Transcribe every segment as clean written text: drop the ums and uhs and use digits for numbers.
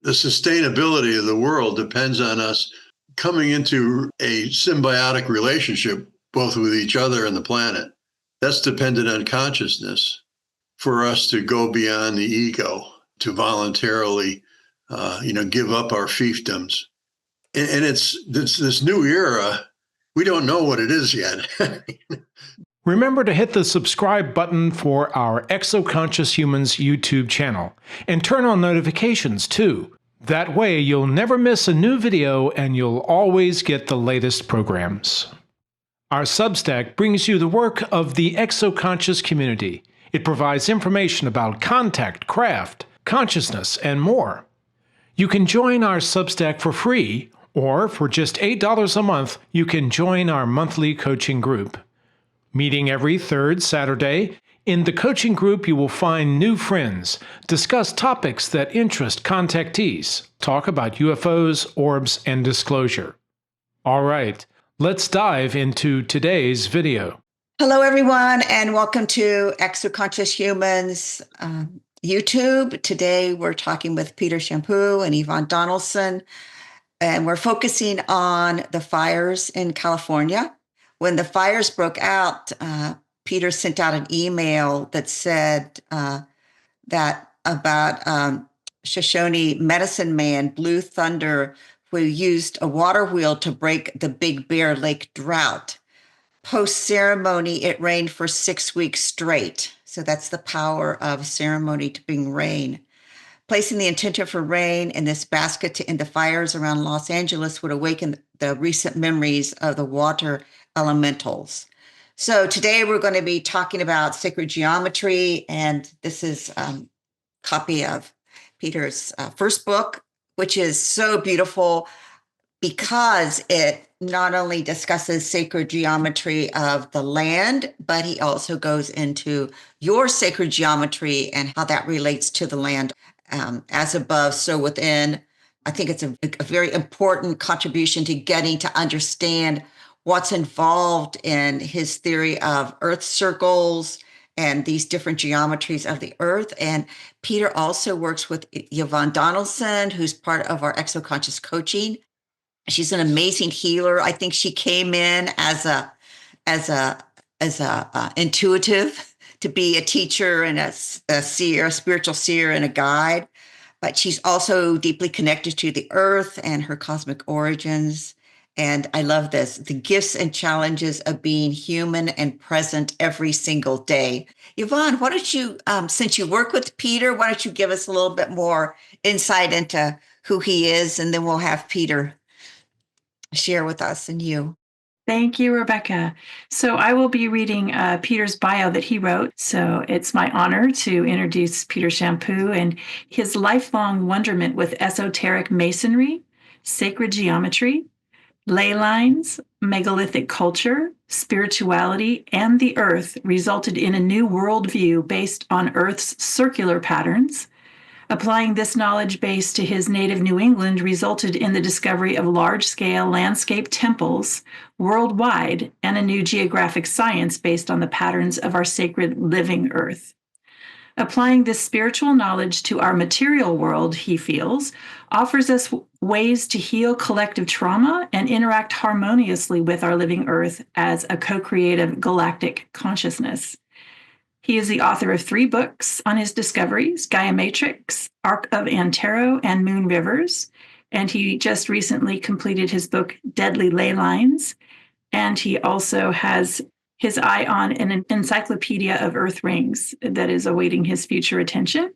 the sustainability of the world depends on us coming into a symbiotic relationship, both with each other and the planet. That's dependent on consciousness for us to go beyond the ego, to voluntarily, give up our fiefdoms. And it's this new era. We don't know what it is yet. Remember to hit the subscribe button for our Exoconscious Humans YouTube channel, and turn on notifications too. That way you'll never miss a new video and you'll always get the latest programs. Our Substack brings you the work of the Exoconscious community. It provides information about contact, craft, consciousness, and more. You can join our Substack for free, or for just $8 a month, you can join our monthly coaching group. Meeting every third Saturday, in the coaching group you will find new friends, discuss topics that interest contactees, talk about UFOs, orbs, and disclosure. All right, let's dive into today's video. Hello, everyone, and welcome to Exoconscious Humans YouTube. Today, we're talking with Peter Champoux and Yvonne Donaldson, and we're focusing on the fires in California. When the fires broke out, Peter sent out an email that said that about Shoshone medicine man Blue Thunder, who used a water wheel to break the Big Bear Lake drought. Post-ceremony, it rained for 6 weeks straight. So that's the power of ceremony to bring rain. Placing the intention for rain in this basket to end the fires around Los Angeles would awaken the recent memories of the water elementals. So today we're going to be talking about sacred geometry, and this is a copy of Peter's first book, which is so beautiful because it not only discusses sacred geometry of the land, but he also goes into your sacred geometry and how that relates to the land. As above, so within. I think it's a very important contribution to getting to understand what's involved in his theory of earth circles and these different geometries of the earth. And Peter also works with Yvonne Donaldson, who's part of our Exoconscious Coaching. She's an amazing healer. I think she came in as a intuitive, to be a teacher and a seer, a spiritual seer and a guide. But she's also deeply connected to the earth and her cosmic origins. And I love this, the gifts and challenges of being human and present every single day. Yvonne, why don't you, since you work with Peter, why don't you give us a little bit more insight into who he is, and then we'll have Peter share with us and you. Thank you, Rebecca. So I will be reading Peter's bio that he wrote. So it's my honor to introduce Peter Champoux and his lifelong wonderment with esoteric masonry, sacred geometry, ley lines, megalithic culture, spirituality, and the earth resulted in a new worldview based on Earth's circular patterns. Applying this knowledge base to his native New England resulted in the discovery of large-scale landscape temples worldwide and a new geographic science based on the patterns of our sacred living earth. Applying this spiritual knowledge to our material world, he feels, offers us ways to heal collective trauma and interact harmoniously with our living earth as a co-creative galactic consciousness. He is the author of 3 books on his discoveries, Gaia Matrix, Arc of Antero, and Moon Rivers. And he just recently completed his book, Deadly Ley Lines. And he also has his eye on an encyclopedia of earth rings that is awaiting his future attention.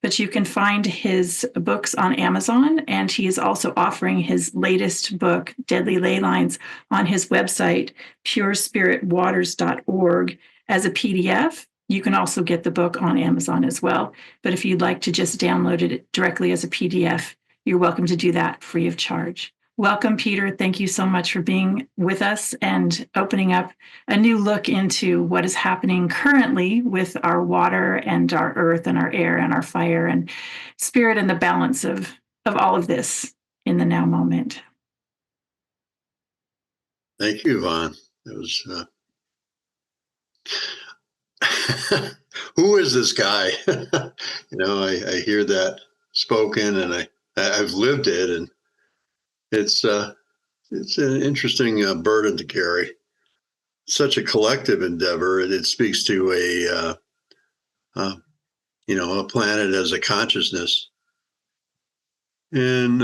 But you can find his books on Amazon, and he is also offering his latest book, Deadly Ley Lines, on his website, purespiritwaters.org, as a PDF. You can also get the book on Amazon as well. But if you'd like to just download it directly as a PDF, you're welcome to do that free of charge. Welcome, Peter. Thank you so much for being with us and opening up a new look into what is happening currently with our water and our earth and our air and our fire and spirit, and the balance of all of this in the now moment. Thank you, Yvonne. It was... Who is this guy? I hear that spoken, and I I've lived it, and it's an interesting burden to carry. Such a collective endeavor, and it speaks to a planet as a consciousness. And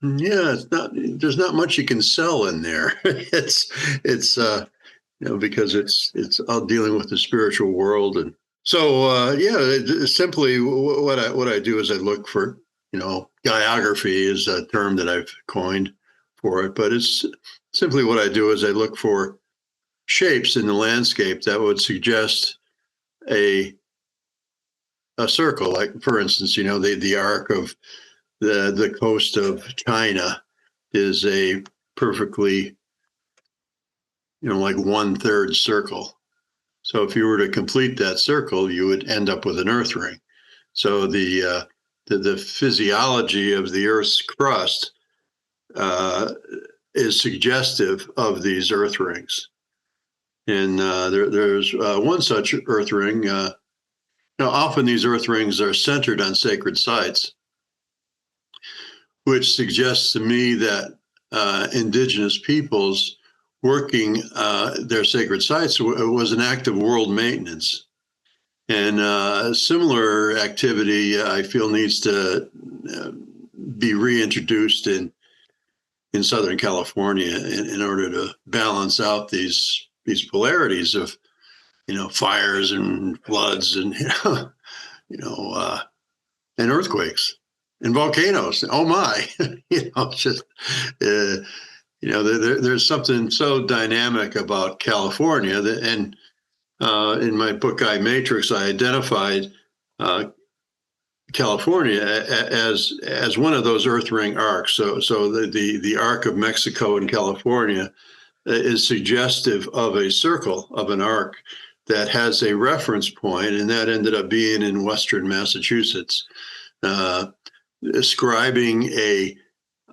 it's not. There's not much you can sell in there. it's because it's all dealing with the spiritual world. And so simply what I do is I look for, gaiography is a term that I've coined for it, but it's simply what I do is I look for shapes in the landscape that would suggest a circle. Like, for instance, the arc of the coast of China is a perfectly, like 1/3 circle. So if you were to complete that circle, you would end up with an Earth ring. So the physiology of the Earth's crust is suggestive of these Earth rings. And there's one such Earth ring. Often these Earth rings are centered on sacred sites, which suggests to me that indigenous peoples working their sacred sites was an act of world maintenance. And similar activity, I feel, needs to be reintroduced in Southern California in order to balance out these polarities of, fires and floods and, and earthquakes and volcanoes. Oh my, there's something so dynamic about California and in my book, I Matrix, I identified California as one of those Earth ring arcs. So the arc of Mexico and California is suggestive of a circle, of an arc that has a reference point, and that ended up being in Western Massachusetts, describing a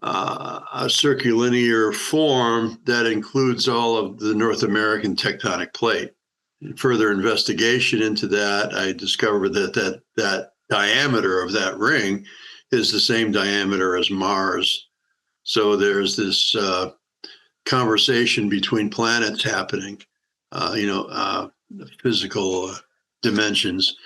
circulinear form that includes all of the North American tectonic plate. In further investigation into that, I discovered that diameter of that ring is the same diameter as Mars. So there's this conversation between planets happening, physical dimensions.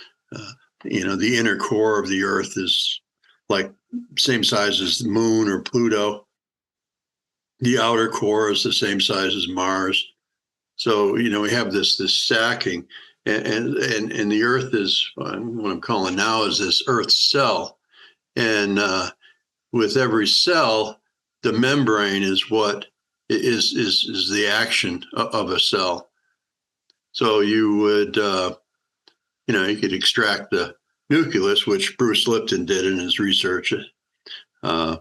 The inner core of the Earth is like same size as the Moon or Pluto. The outer core is the same size as Mars. So, we have this stacking, and the Earth is what I'm calling now is this Earth cell. And with every cell, the membrane is what is the action of a cell. So you would, you could extract the nucleus, which Bruce Lipton did in his research. And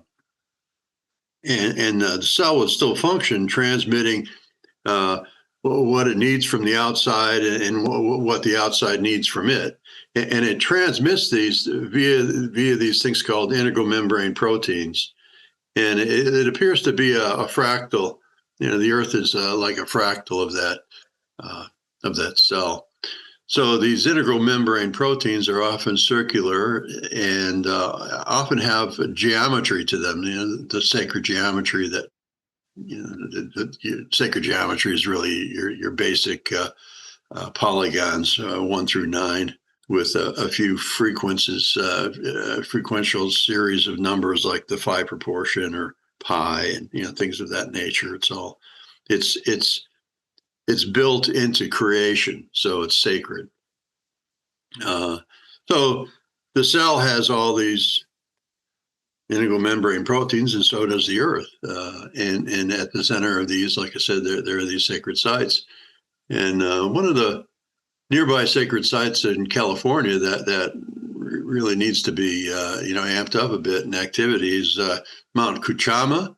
the cell would still function, transmitting what it needs from the outside and what the outside needs from it. And it transmits these via these things called integral membrane proteins. And it appears to be a fractal. The Earth is like a fractal of that cell. So these integral membrane proteins are often circular and often have geometry to them, the sacred geometry that, the sacred geometry is really your basic polygons, 1 through 9, with a few frequential series of numbers like the phi proportion or pi and things of that nature. It's built into creation, so it's sacred. So the cell has all these integral membrane proteins, and so does the Earth. And at the center of these, like I said, there are these sacred sites. And one of the nearby sacred sites in California that really needs to be, amped up a bit in activities, Mount Kuchama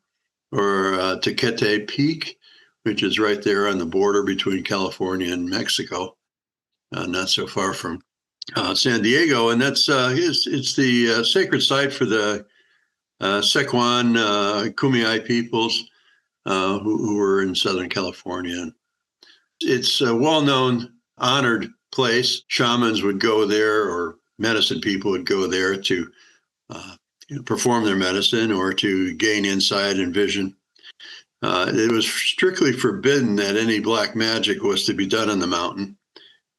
or Tequete Peak, which is right there on the border between California and Mexico, not so far from San Diego. And that's it's the sacred site for the Sequan Kumeyaay peoples who were in Southern California. It's a well-known, honored place. Shamans would go there, or medicine people would go there to perform their medicine or to gain insight and vision. It was strictly forbidden that any black magic was to be done in the mountain.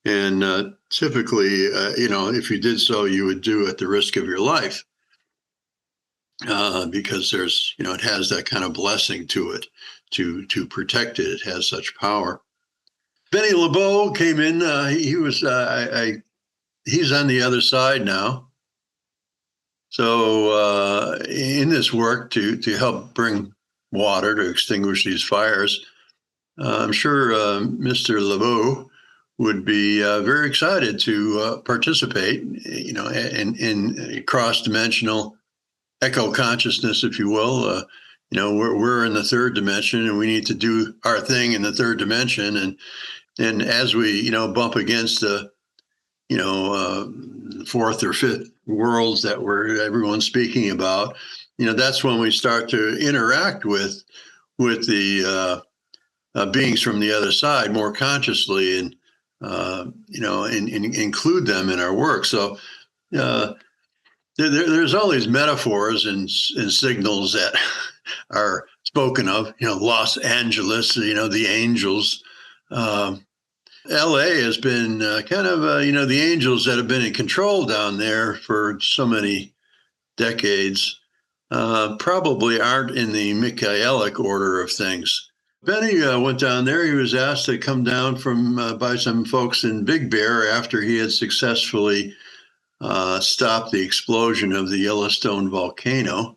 And typically, if you did so, you would do at the risk of your life because there's, it has that kind of blessing to it to protect it. It has such power. Benny LeBeau came in. He was, he's on the other side now. So in this work to help bring water to extinguish these fires, I'm sure Mr. LeBeau would be very excited to participate, in cross-dimensional eco-consciousness, if you will. We're in the third dimension, and we need to do our thing in the third dimension. And as we, bump against the, fourth or fifth worlds that everyone's speaking about, that's when we start to interact with the beings from the other side more consciously, and include them in our work. So there's all these metaphors and signals that are spoken of. Los Angeles, the angels. LA has been kind of, the angels that have been in control down there for so many decades probably aren't in the Michaelic order of things. Benny went down there. He was asked to come down by some folks in Big Bear after he had successfully stopped the explosion of the Yellowstone volcano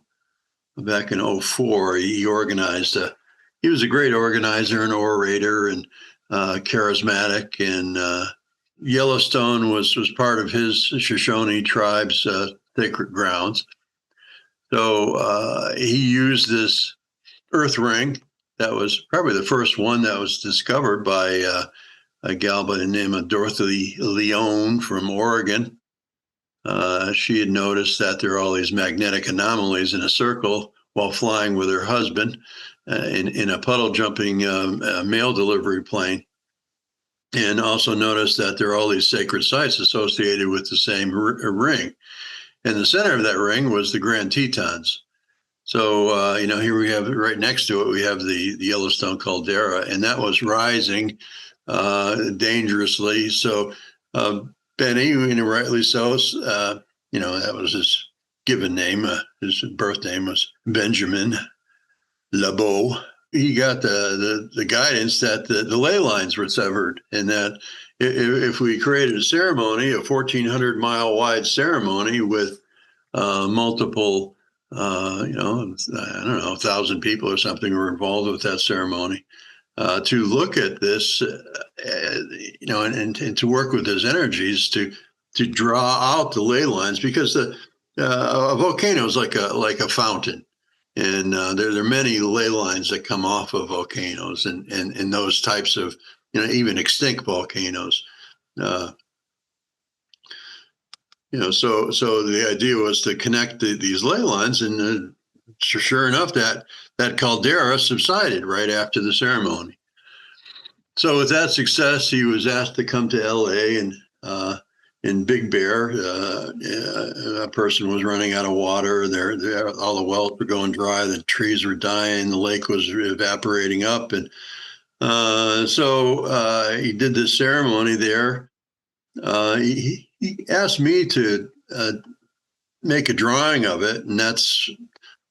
back in 2004. He organized he was a great organizer and orator and charismatic, and Yellowstone was part of his Shoshone tribe's sacred grounds. So he used this earth ring that was probably the first one that was discovered by a gal by the name of Dorothy Leone from Oregon. She had noticed that there are all these magnetic anomalies in a circle while flying with her husband in a puddle jumping mail delivery plane, and also noticed that there are all these sacred sites associated with the same ring. In the center of that ring was the Grand Tetons. So, here we have right next to it, we have the Yellowstone caldera, and that was rising dangerously. So Benny, rightly so, that was his given name. His birth name was Benjamin LeBeau. He got the guidance that the ley lines were severed, and that if we created a ceremony, a 1,400-mile wide ceremony with multiple, I don't know, 1,000 people or something were involved with that ceremony, to look at this, and to work with his energies to draw out the ley lines, because a volcano is like a fountain. And there are many ley lines that come off of volcanoes and those types of, even extinct volcanoes. So the idea was to connect these ley lines, and sure enough, that caldera subsided right after the ceremony. So with that success, he was asked to come to LA, and in Big Bear, a person was running out of water. All the wells were going dry. The trees were dying. The lake was evaporating up. And so he did this ceremony there. He asked me to make a drawing of it, and that's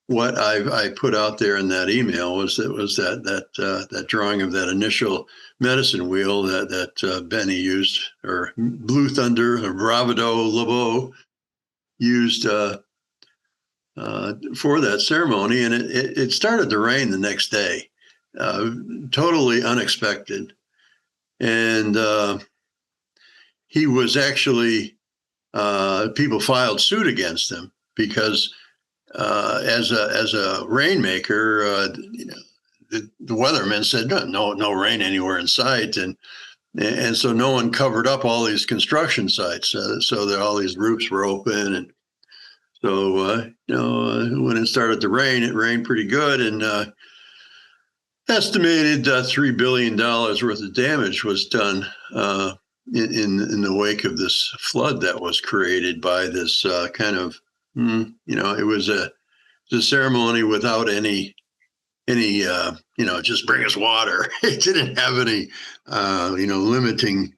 what I put out there in that email. Was that drawing of that initial medicine wheel that Benny used, or Blue Thunder, or Bravado LeBeau used for that ceremony. And it started to rain the next day, totally unexpected. And he was actually, people filed suit against him because as a rainmaker, the weathermen said no rain anywhere in sight, and so no one covered up all these construction sites, so that all these roofs were open, and so when it started to rain, it rained pretty good, and estimated $3 billion worth of damage was done in the wake of this flood that was created by this kind of It was a ceremony without any just bring us water. It didn't have any limiting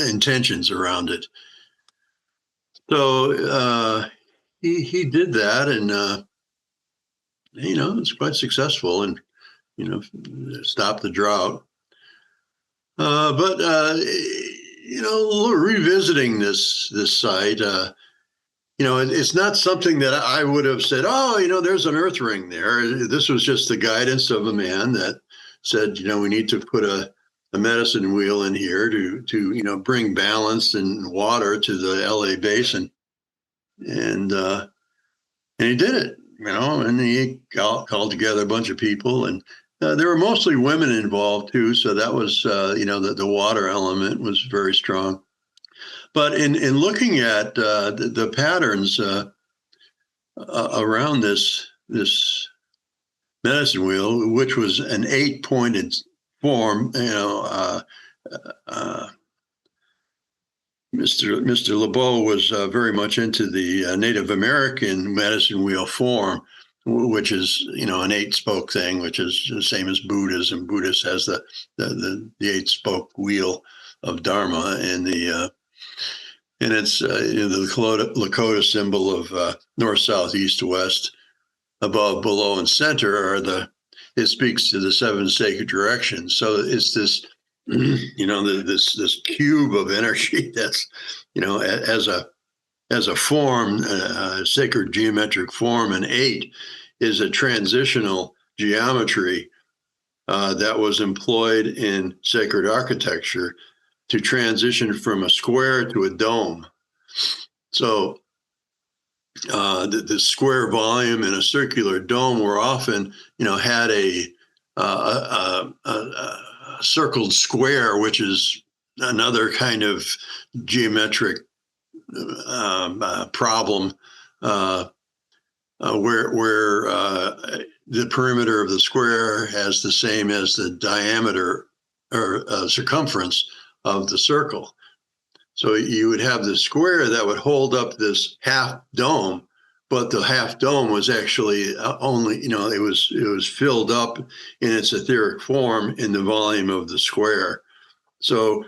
intentions around it. So he did that, and it was quite successful, and stopped the drought. But revisiting this site, it's not something that I would have said, oh, there's an earth ring there. This was just the guidance of a man that said, we need to put a medicine wheel in here to bring balance and water to the LA basin. And he did it, and he called together a bunch of people, and there were mostly women involved too. So that was, the water element was very strong. But in looking at the patterns around this medicine wheel, which was an 8-pointed form, Mr. LeBeau was very much into the Native American medicine wheel form, which is an 8-spoke thing, which is the same as Buddhism. Buddhist has the 8-spoke wheel of Dharma, and it's the Lakota symbol of north, south, east, west, above, below, and center it speaks to the 7 sacred directions. So it's this, this cube of energy that's, as a form, a sacred geometric form, and 8 is a transitional geometry that was employed in sacred architecture to transition from a square to a dome. So the square volume and a circular dome were often, had a circled square, which is another kind of geometric problem, where the perimeter of the square has the same as the diameter or circumference of the circle. So you would have the square that would hold up this half dome, but the half dome was actually only, it was filled up in its etheric form in the volume of the square. So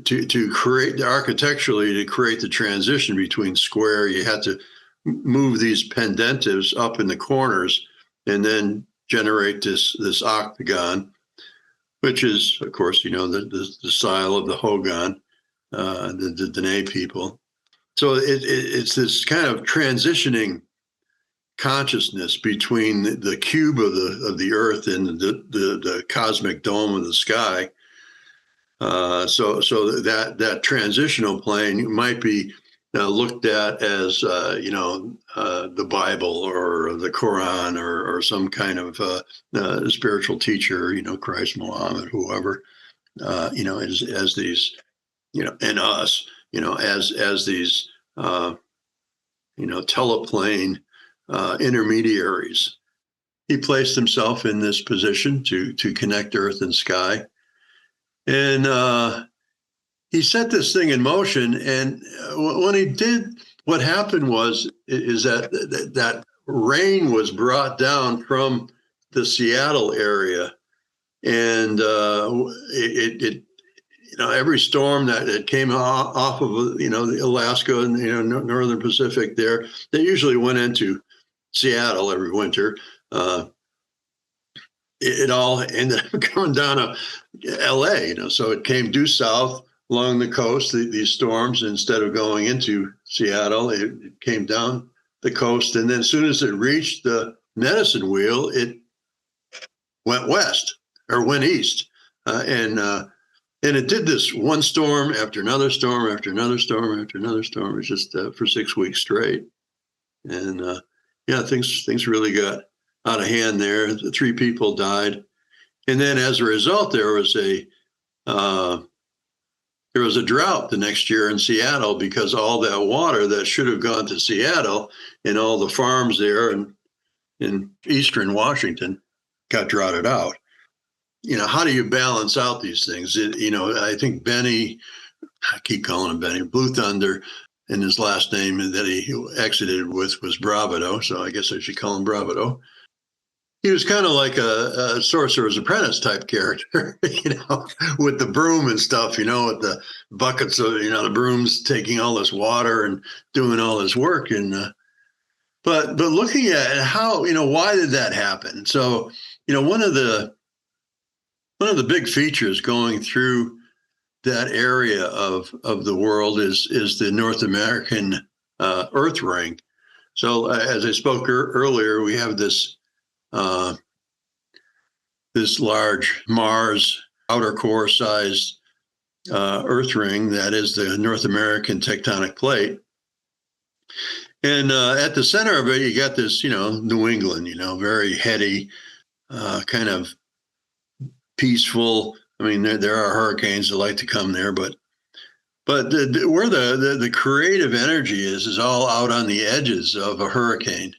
to create architecturally, to create the transition between square, you had to move these pendentives up in the corners and then generate this octagon, which is, of course, the style of the Hogan, the Dene people. So it's this kind of transitioning consciousness between the cube of the earth and the cosmic dome of the sky. So that transitional plane might be looked at as the Bible or the Quran or some kind of spiritual teacher, Christ, Muhammad, whoever, as these, and us, as these, teleplane intermediaries. He placed himself in this position to connect earth and sky. And he set this thing in motion. And when he did, what happened is that rain was brought down from the Seattle area. And it every storm that came off of, the Alaska and, Northern Pacific there, they usually went into Seattle every winter. It all ended up going down to LA, so it came due south along the coast, these storms, instead of going into Seattle, it came down the coast. And then as soon as it reached the medicine wheel, it went west or went east. And it did this one storm after another storm, after another storm, after another storm. It was just for 6 weeks straight. And things really got out of hand there. The 3 people died. And then as a result, there was a drought the next year in Seattle, because all that water that should have gone to Seattle and all the farms there in eastern Washington got droughted out. How do you balance out these things? I think Benny, I keep calling him Benny, Blue Thunder, and his last name that he exited with was Bravado. So I guess I should call him Bravado. He was kind of like a sorcerer's apprentice type character, with the broom and stuff, with the buckets of, the brooms taking all this water and doing all this work. And, but looking at how, why did that happen? So, one of the big features going through that area of the world is the North American Earth ring. So as I spoke earlier, we have this large Mars outer core sized Earth ring that is the North American tectonic plate. And at the center of it, you got this, New England, very heady, kind of peaceful. I mean, there are hurricanes that like to come there, but where the creative energy is all out on the edges of a hurricane.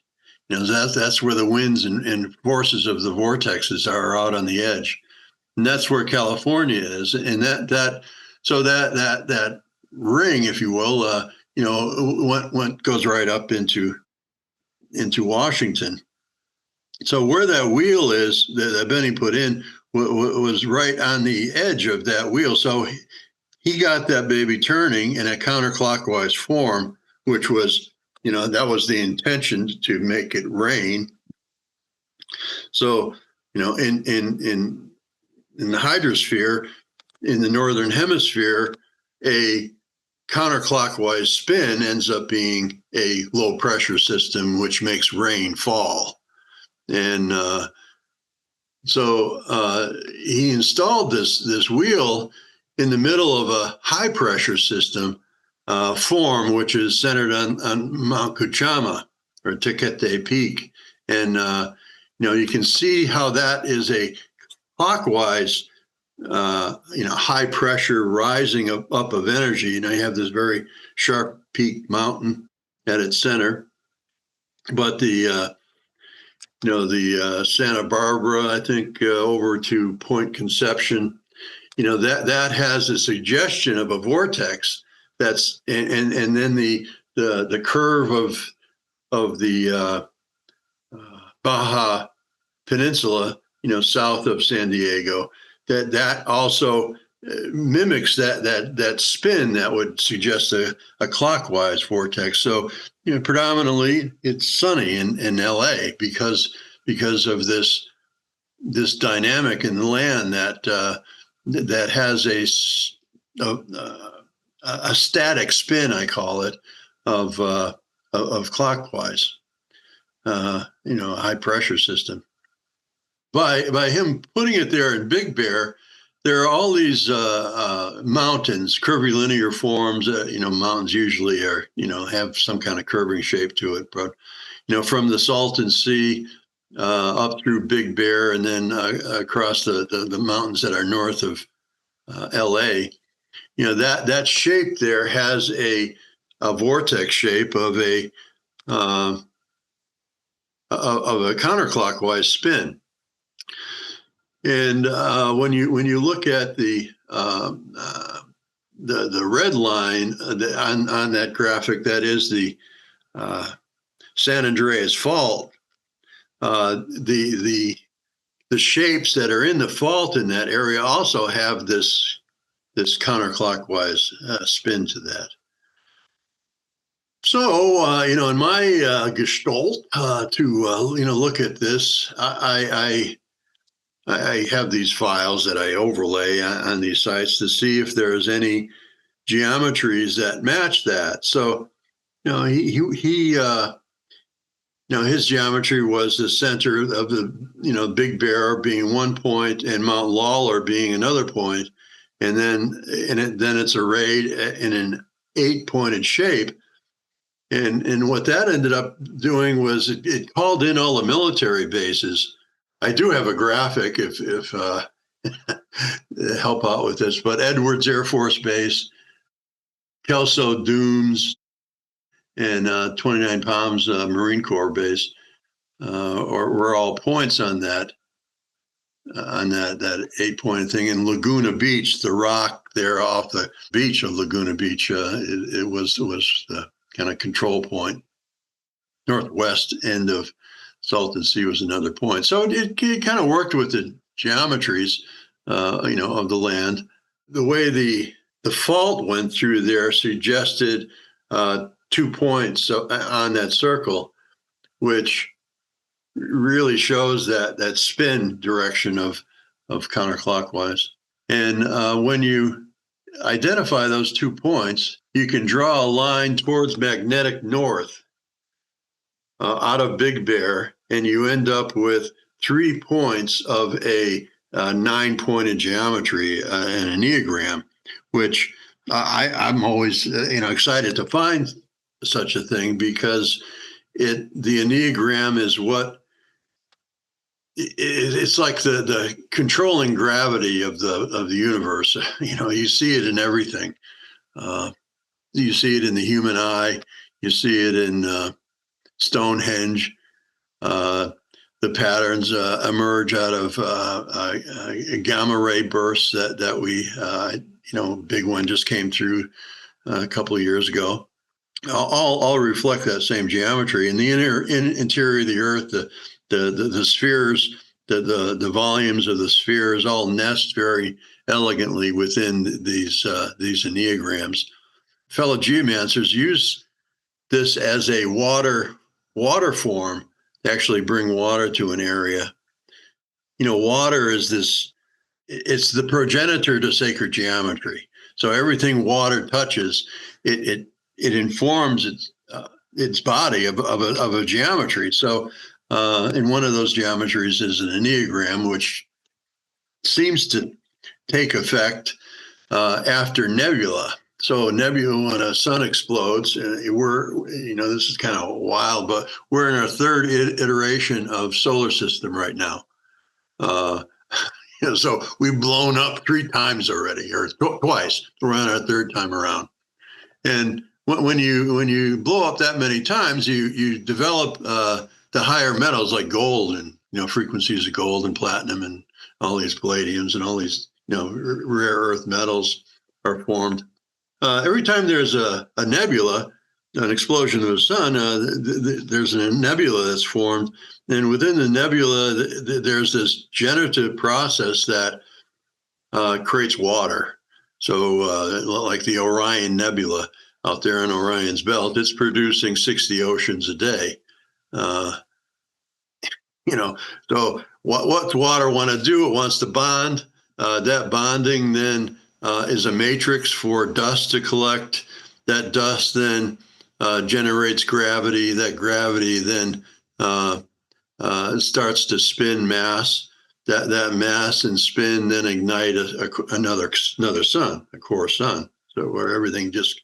That's where the winds and forces of the vortexes are out on the edge, and that's where California is. And that ring, if you will, goes right up into Washington. So where that wheel is that Benny put in was right on the edge of that wheel. So he got that baby turning in a counterclockwise form, which was, that was the intention, to make it rain. So, in the hydrosphere, in the northern hemisphere, a counterclockwise spin ends up being a low pressure system, which makes rain fall. And so he installed this wheel in the middle of a high pressure system form, which is centered on Mount Kuchama, or Tecate Peak. And, you can see how that is a clockwise, high pressure rising up of energy. You have this very sharp peak mountain at its center. But the Santa Barbara, I think, over to Point Conception, that has a suggestion of a vortex. That's and then the curve of the Baja Peninsula, south of San Diego, that also mimics that spin that would suggest a clockwise vortex. So predominantly it's sunny in LA because of this dynamic in the land that has a static spin, I call it, of clockwise, a high pressure system. By him putting it there in Big Bear, there are all these mountains, curvilinear forms. Mountains usually are, have some kind of curving shape to it. But, from the Salton Sea up through Big Bear, and then across the mountains that are north of LA, that shape there has a vortex shape of a counterclockwise spin. And when you look at the red line on that graphic, that is the San Andreas Fault. The shapes that are in the fault in that area also have this counterclockwise spin to that. So in my gestalt to look at this, I have these files that I overlay on these sites to see if there's any geometries that match that. So, his geometry was the center of the Big Bear being one point and Mount Lawler being another point, and then it's arrayed in an 8-pointed shape. And what that ended up doing was it called in all the military bases. I do have a graphic if help out with this, but Edwards Air Force Base, Kelso Dunes, and 29 Palms Marine Corps Base were all points on that. on that 8-pointed thing. In Laguna Beach, the rock there off the beach of Laguna Beach, it was the kind of control point. Northwest end of Salton Sea was another point. So it kind of worked with the geometries, of the land. The way the fault went through there suggested 2 points on that circle, which really shows that spin direction of counterclockwise. And when you identify those 2 points, you can draw a line towards magnetic north out of Big Bear, and you end up with 3 points of a 9-pointed geometry, an enneagram, which I'm always excited to find such a thing, because the enneagram is what it's like the controlling gravity of the universe. You see it in everything. You see it in the human eye. You see it in Stonehenge. The patterns emerge out of gamma ray bursts that we, big one just came through a couple of years ago. All reflect that same geometry. In the interior of the Earth, the spheres, the volumes of the spheres all nest very elegantly within these enneagrams. Fellow geomancers use this as a water form to actually bring water to an area. Water is it's the progenitor to sacred geometry. So everything water touches, it informs its body of a geometry. So and one of those geometries is an enneagram, which seems to take effect after nebula. So nebula, when a sun explodes, this is kind of wild, but we're in our third iteration of solar system right now. So we've blown up 3 times already, or twice. We're on our third time around. And when you blow up that many times, you develop the higher metals like gold and frequencies of gold and platinum and all these palladiums and all these rare earth metals are formed. Every time there's a nebula, an explosion of the sun, there's a nebula that's formed, and within the nebula, there's this generative process that creates water. So, like the Orion Nebula out there in Orion's belt, it's producing 60 oceans a day. So what's water want to do? It wants to bond. That bonding then is a matrix for dust to collect. That dust then generates gravity. That gravity then starts to spin mass. That mass and spin then ignite another sun, a core sun. So where everything just,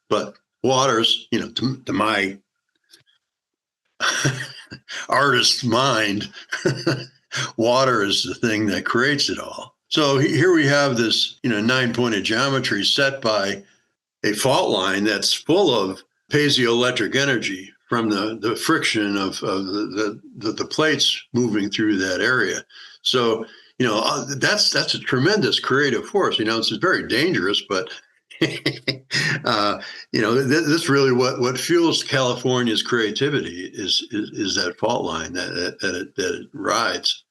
but water's, to my artist's mind, water is the thing that creates it all. So here we have this, 9-pointed geometry set by a fault line that's full of piezoelectric energy from the friction of the plates moving through that area. So, that's a tremendous creative force. It's very dangerous, but this really what fuels California's creativity is that fault line that it rides.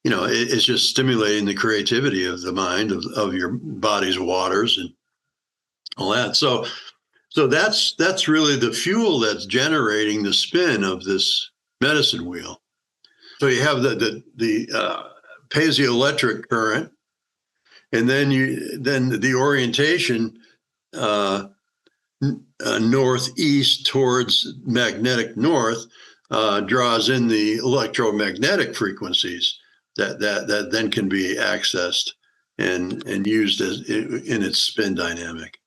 It's just stimulating the creativity of the mind of your body's waters and all that. So that's really the fuel that's generating the spin of this medicine wheel. So you have the piezoelectric current, and then the orientation northeast towards magnetic north draws in the electromagnetic frequencies that then can be accessed and used in its spin dynamic.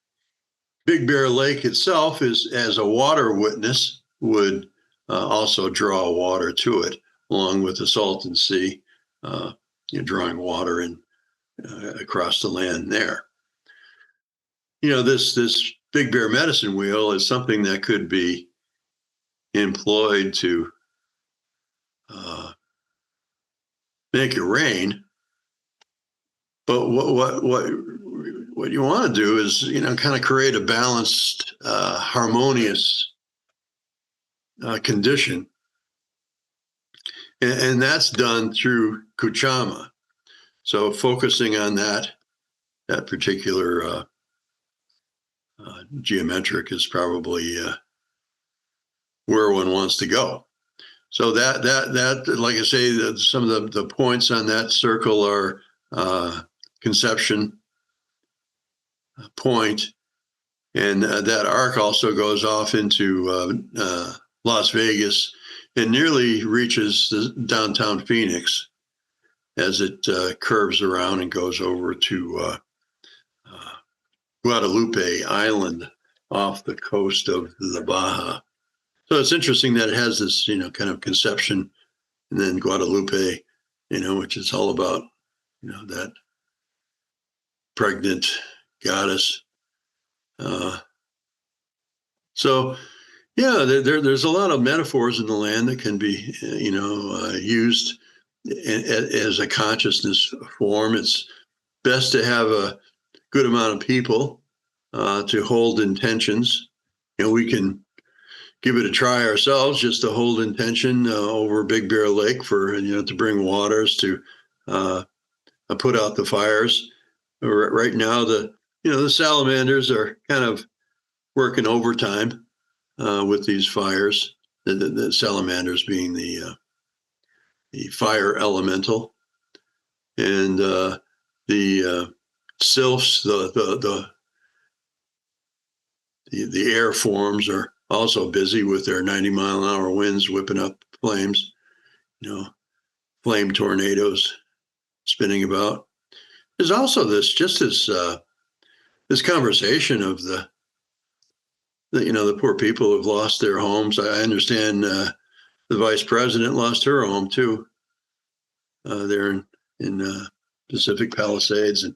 Big Bear Lake itself as a water witness would also draw water to it, along with the Salton Sea, drawing water in across the land there. This Big Bear medicine wheel is something that could be employed to make it rain. But what you want to do is, kind of create a balanced, harmonious condition. And that's done through Kuchama. So focusing on that particular geometric is probably where one wants to go. So that like I say, some of the points on that circle are conception point, and that arc also goes off into Las Vegas and nearly reaches the downtown Phoenix as it curves around and goes over to Guadalupe Island off the coast of the Baja. So it's interesting that it has this, kind of conception, and then Guadalupe, which is all about, that pregnant goddess. So, yeah, there's a lot of metaphors in the land that can be, used as a consciousness form. It's best to have a good amount of people to hold intentions. We can give it a try ourselves, just to hold intention over Big Bear Lake for, to bring waters to put out the fires. Right now, the salamanders are kind of working overtime with these fires. The salamanders being the fire elemental, and the sylphs, the air forms are also busy with their 90-mile-an-hour winds whipping up flames, flame tornadoes spinning about. There's also this conversation of the poor people who've lost their homes. I understand the vice president lost her home too. There in Pacific Palisades, and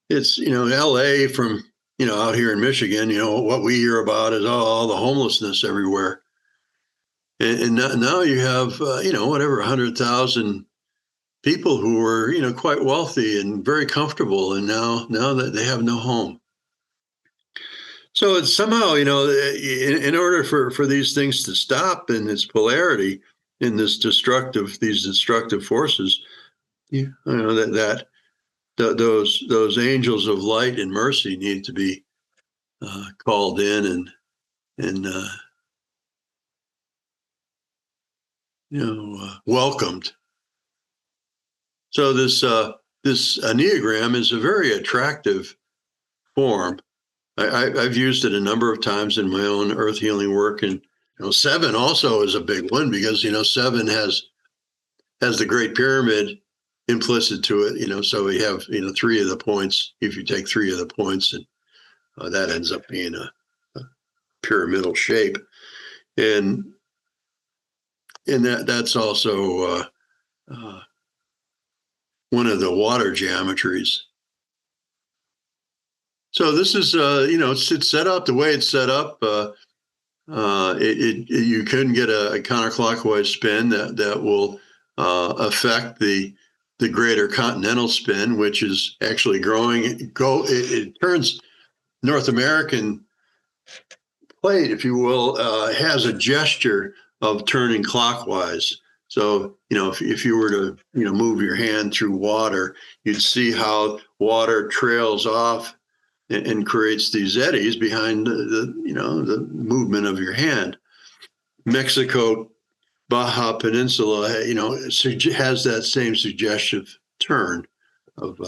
it's L.A. from out here in Michigan. What we hear about is all the homelessness everywhere, and now you have 100,000 people who were quite wealthy and very comfortable, and now that they have no home. So it's somehow, in order for these things to stop in its polarity, in these destructive forces, those angels of light and mercy need to be called in and welcomed. So this Enneagram is a very attractive form. I've used it a number of times in my own earth healing work, and 7 also is a big one, because 7 has the Great Pyramid implicit to it. So we have 3 of the points. If you take 3 of the points, and that ends up being a pyramidal shape, and that's also one of the water geometries. So this is, it's set up the way it's set up. You can get a counterclockwise spin that will affect the greater continental spin, which is actually growing. It turns North American plate, if you will, has a gesture of turning clockwise. So, if you were to, move your hand through water, you'd see how water trails off and creates these eddies behind the movement of your hand. Mexico, Baja Peninsula, has that same suggestive turn of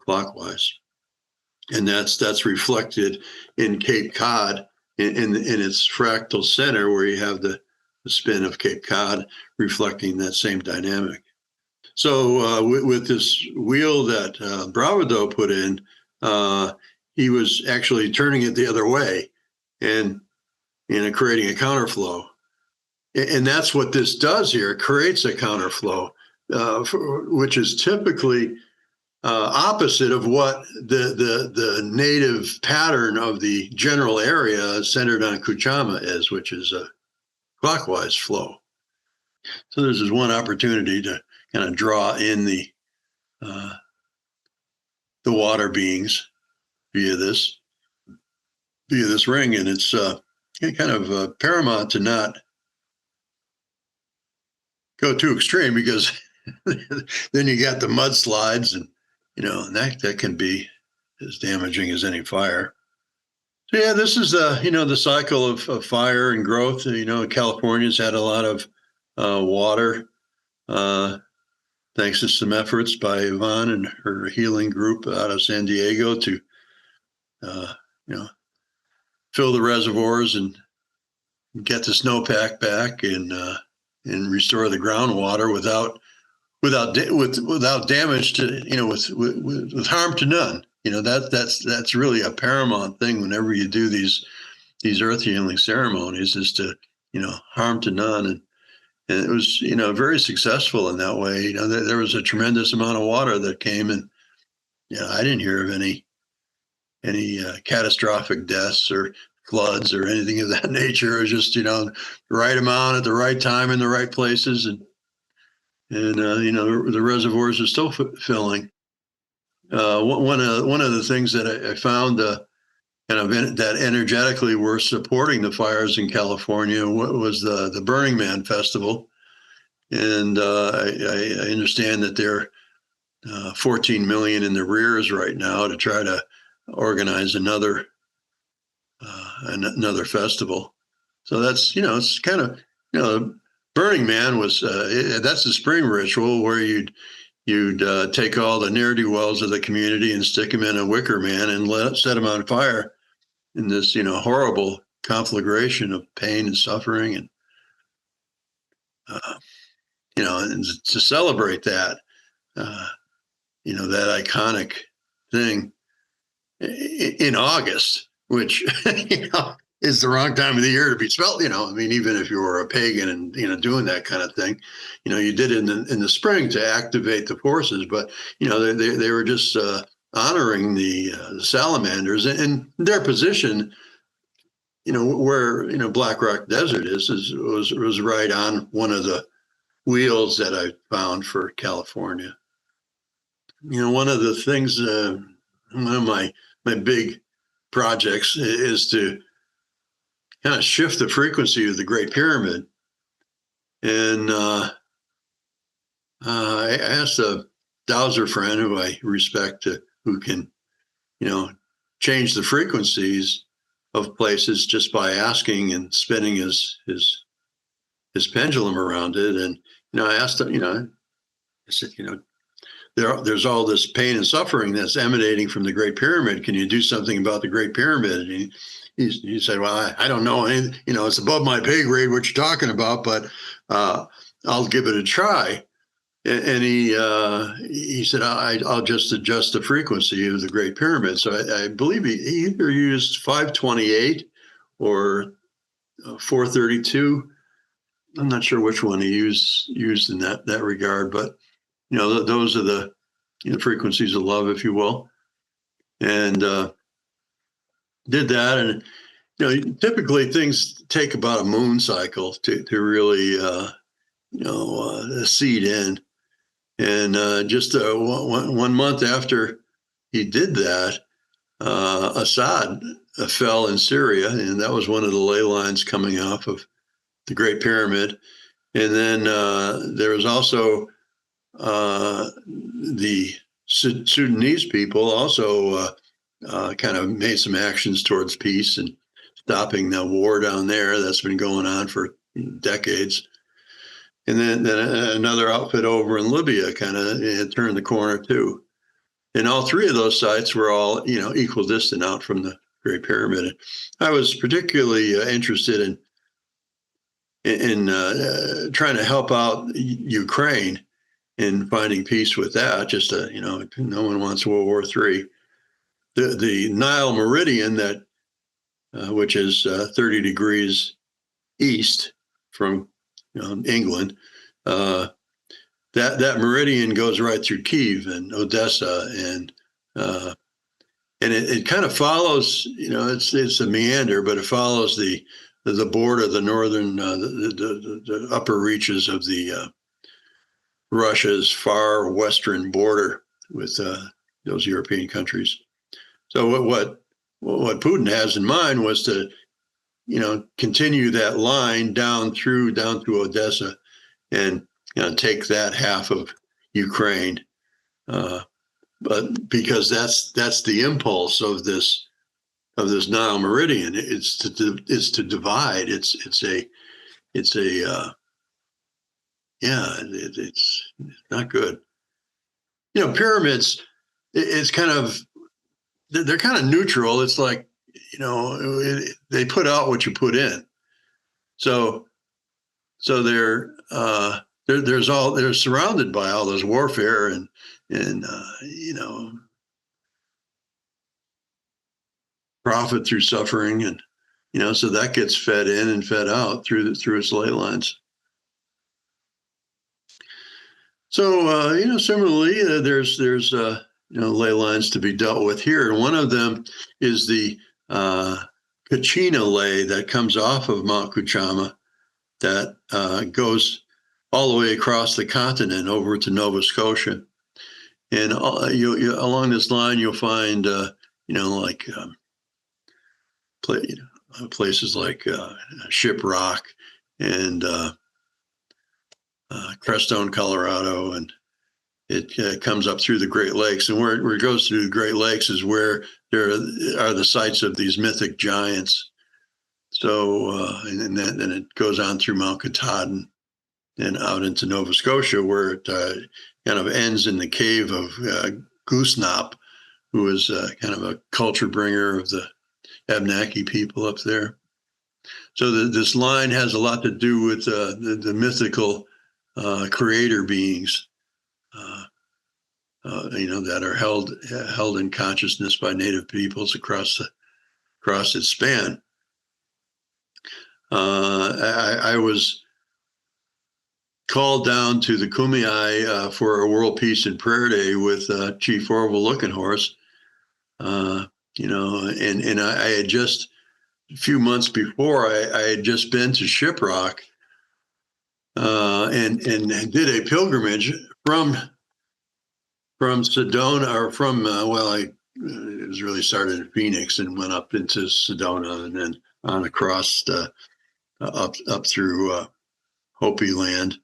clockwise, and that's reflected in Cape Cod in its fractal center, where you have the spin of Cape Cod reflecting that same dynamic. So with this wheel that Bravado put in, he was actually turning it the other way and creating a counterflow. And that's what this does here. It creates a counterflow, which is typically opposite of what the native pattern of the general area centered on Kuchama is, which is a clockwise flow. So there's this one opportunity to kind of draw in the water beings via this ring, and it's kind of paramount to not go too extreme, because then you got the mudslides, and that can be as damaging as any fire. So yeah, this is the cycle of fire and growth. California's had a lot of water, thanks to some efforts by Yvonne and her healing group out of San Diego to fill the reservoirs and get the snowpack back, and restore the groundwater without damage to with harm to none. That's really a paramount thing whenever you do these earth healing ceremonies, is to harm to none, and it was very successful in that way. There was a tremendous amount of water that came, and I didn't hear of any catastrophic deaths or floods or anything of that nature. It was just the right amount at the right time in the right places, and the reservoirs are still filling. One of the things that I found that energetically were supporting the fires in California was the Burning Man Festival, and I understand that they're 14 million in the rears right now to try to organize another festival. So that's it's kind of Burning Man was that's a spring ritual where you'd take all the ne'er-do-wells of the community and stick them in a wicker man and set them on fire in this horrible conflagration of pain and suffering, and and to celebrate that that iconic thing in August, which is the wrong time of the year to be spelt. Even if you were a pagan and doing that kind of thing, you did it in the spring to activate the forces. But they were just honoring the salamanders, and their position. Where Black Rock Desert was right on one of the wheels that I found for California. One of the things, one of my big projects is to kind of shift the frequency of the Great Pyramid. And I asked a dowser friend who I respect who can, change the frequencies of places just by asking and spinning his pendulum around it. And, I asked him, I said, there's all this pain and suffering that's emanating from the Great Pyramid. Can you do something about the Great Pyramid? And he said, well, I don't know. It's above my pay grade what you're talking about, but I'll give it a try. And he said, I'll just adjust the frequency of the Great Pyramid. So I believe he either used 528 or 432. I'm not sure which one he used in that regard, but those are the frequencies of love, if you will, and did that. And typically things take about a moon cycle to really seed in. And just 1 month after he did that, Assad fell in Syria, and that was one of the ley lines coming off of the Great Pyramid. And then there was also the Sudanese people also kind of made some actions towards peace and stopping the war down there that's been going on for decades. And then another outfit over in Libya kind of turned the corner too. And all three of those sites were all, equal distant out from the Great Pyramid. And I was particularly interested in trying to help out Ukraine in finding peace with that. Just, no one wants World War III. The Nile meridian that, which is 30 degrees east from England, that meridian goes right through Kiev and Odessa, and it kind of follows, it's a meander, but it follows the border, the northern, the upper reaches of the Russia's far western border with those European countries. So what Putin has in mind was to, continue that line down to Odessa, and take that half of Ukraine. But because that's the impulse of this Nile meridian, it's to divide. It's not good. Pyramids, it's kind of, they're kind of neutral. It's like, they put out what you put in. So they're surrounded by all this warfare and profit through suffering, and so that gets fed in and fed out through its ley lines. So similarly, there's ley lines to be dealt with here, and one of them is the Kachina ley that comes off of Mount Kuchama that goes all the way across the continent over to Nova Scotia, and you along this line you'll find places like Shiprock and Crestone, Colorado, and it comes up through the Great Lakes. And where it goes through the Great Lakes is where there are the sites of these mythic giants. So, and then it goes on through Mount Katahdin and out into Nova Scotia, where it kind of ends in the cave of Goosnop, who was kind of a culture bringer of the Abenaki people up there. So this line has a lot to do with the mythical creator beings, that are held in consciousness by Native peoples across its span. I was called down to the Kumeyaay for a World Peace and Prayer Day with Chief Orville Lookinghorse, and I had just, a few months before, I had just been to Shiprock and did a pilgrimage from Sedona, or from it was really started in Phoenix and went up into Sedona and then on across up through Hopi land,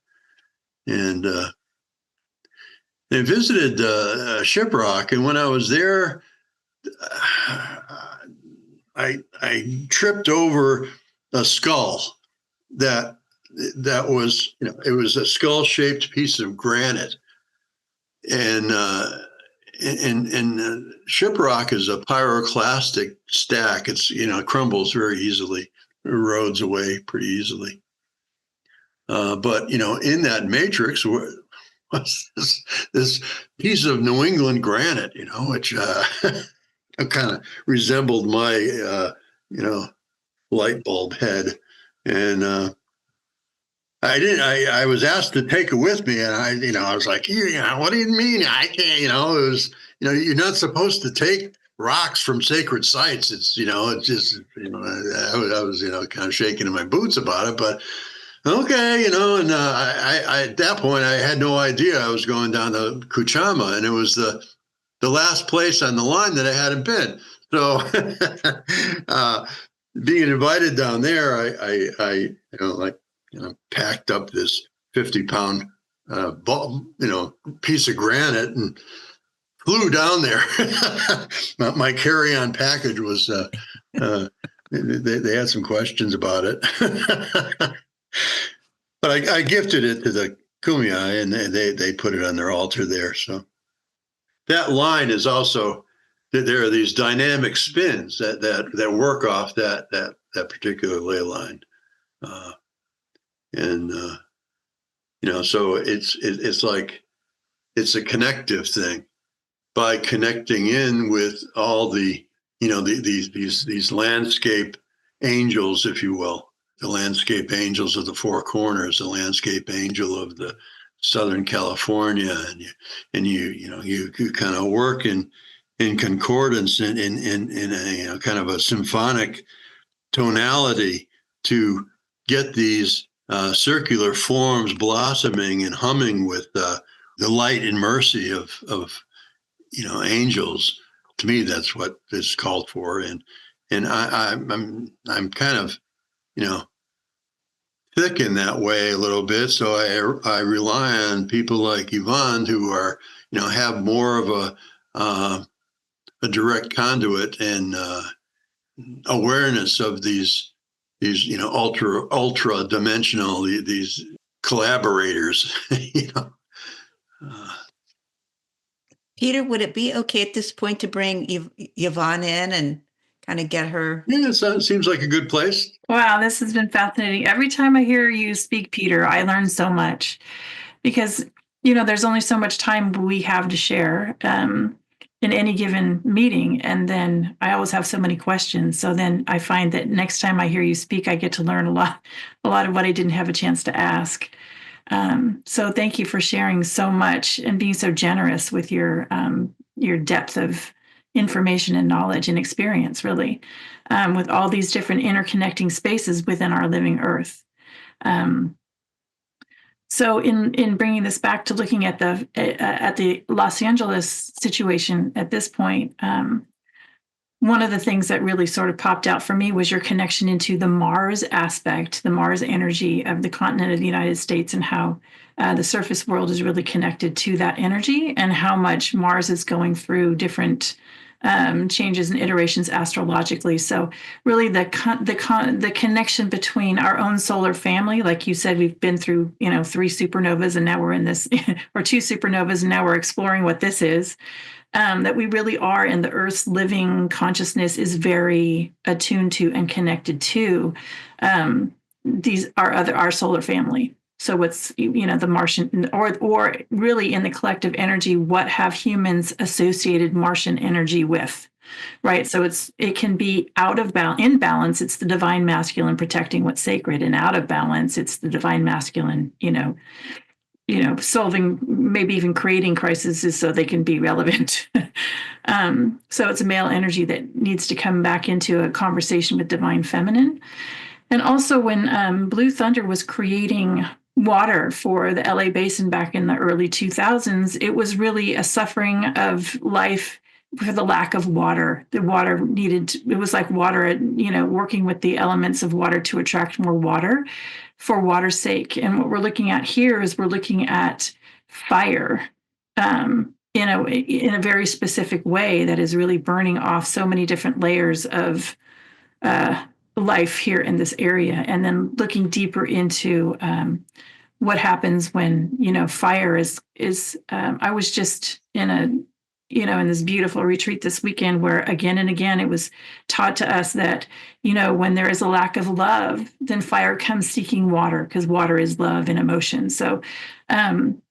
and they visited Shiprock. And when I was there, I tripped over a skull that was, it was a skull-shaped piece of granite, and Shiprock is a pyroclastic stack. It's crumbles very easily, erodes away pretty easily. But in that matrix was this piece of New England granite, which kind of resembled my light bulb head, and I was asked to take it with me, and I was like, what do you mean I can't? It was, you're not supposed to take rocks from sacred sites. It's, it's just, I was, kind of shaking in my boots about it, but okay, and I at that point I had no idea I was going down to Kuchama, and it was the last place on the line that I hadn't been. So being invited down there, I packed up this 50-pound piece of granite and flew down there. My carry-on package was they had some questions about it. But I gifted it to the Kumeyaay, and they put it on their altar there. So that line is also, there are these dynamic spins that work off that particular ley line, so it's like it's a connective thing. By connecting in with all the these landscape angels, if you will. The landscape angels of the Four Corners, the landscape angel of the Southern California, and you kind of work in concordance in a kind of a symphonic tonality to get these circular forms blossoming and humming with the light and mercy of angels. To me, that's what is called for, and I'm kind of thick in that way a little bit. So I rely on people like Yvonne who are have more of a direct conduit and awareness of these ultra dimensional these collaborators. Peter, would it be okay at this point to bring Yvonne in and kind of get her? Yeah, it seems like a good place. Wow, this has been fascinating. Every time I hear you speak, Peter, I learn so much because, there's only so much time we have to share in any given meeting. And then I always have so many questions. So then I find that next time I hear you speak, I get to learn a lot of what I didn't have a chance to ask. So thank you for sharing so much and being so generous with your depth of information and knowledge and experience, really, with all these different interconnecting spaces within our living earth. So in bringing this back to looking at the Los Angeles situation at this point, one of the things that really sort of popped out for me was your connection into the Mars aspect, the Mars energy of the continent of the United States, and how the surface world is really connected to that energy, and how much Mars is going through different changes and iterations astrologically. So really the connection between our own solar family, like you said, we've been through 3 supernovas, and now we're in this, or 2 supernovas, and now we're exploring what this is. That we really are in the Earth's living consciousness is very attuned to and connected to our solar family. So what's the Martian, or really in the collective energy, what have humans associated Martian energy with, right? So it can be out of balance. In balance, it's the divine masculine protecting what's sacred, and out of balance, it's the divine masculine, solving, maybe even creating crises so they can be relevant. So it's a male energy that needs to come back into a conversation with divine feminine. And also when Blue Thunder was creating water for the LA basin back in the early 2000s, it was really a suffering of life for the lack of water. The water it was like water, working with the elements of water to attract more water for water's sake. And what we're looking at here is we're looking at fire in a very specific way that is really burning off so many different layers of life here in this area. And then looking deeper into what happens when, fire is I was just in this beautiful retreat this weekend where again and again it was taught to us that, when there is a lack of love, then fire comes seeking water, because water is love and emotion. So,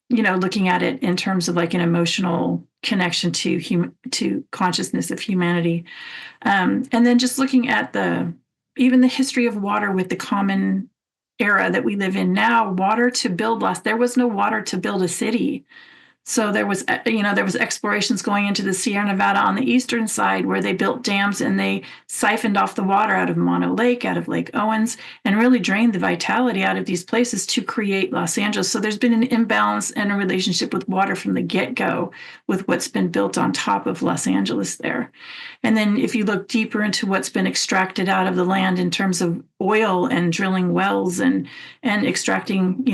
looking at it in terms of like an emotional connection to consciousness of humanity. And then just looking at even the history of water with the common era that we live in now, water to build there was no water to build a city. So there was explorations going into the Sierra Nevada on the eastern side where they built dams and they siphoned off the water out of Mono Lake, out of Lake Owens, and really drained the vitality out of these places to create Los Angeles. So there's been an imbalance and a relationship with water from the get-go with what's been built on top of Los Angeles there. And then if you look deeper into what's been extracted out of the land in terms of oil and drilling wells and extracting,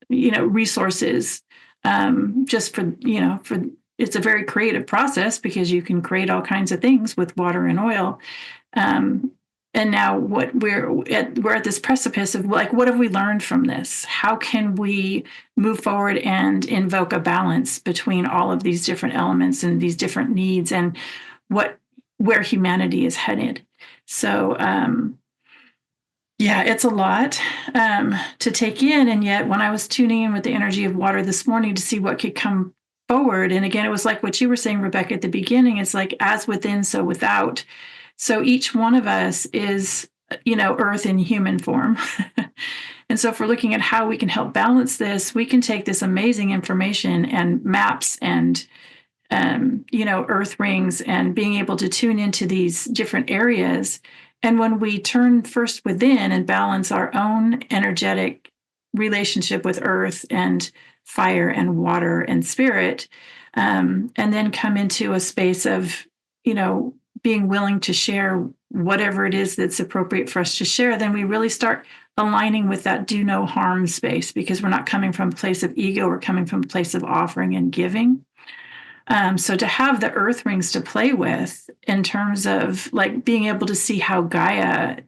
resources, just for it's a very creative process because you can create all kinds of things with water and oil. And now we're at this precipice of like, what have we learned from this? How can we move forward and invoke a balance between all of these different elements and these different needs and where humanity is headed? So, yeah, it's a lot to take in. And yet when I was tuning in with the energy of water this morning to see what could come forward, and again, it was like what you were saying, Rebecca, at the beginning, it's like as within, so without. So each one of us is, earth in human form. And so if we're looking at how we can help balance this, we can take this amazing information and maps and earth rings and being able to tune into these different areas And when we turn first within and balance our own energetic relationship with earth and fire and water and spirit, and then come into a space of, being willing to share whatever it is that's appropriate for us to share, then we really start aligning with that do no harm space, because we're not coming from a place of ego, we're coming from a place of offering and giving. So to have the earth rings to play with in terms of like being able to see how Gaia,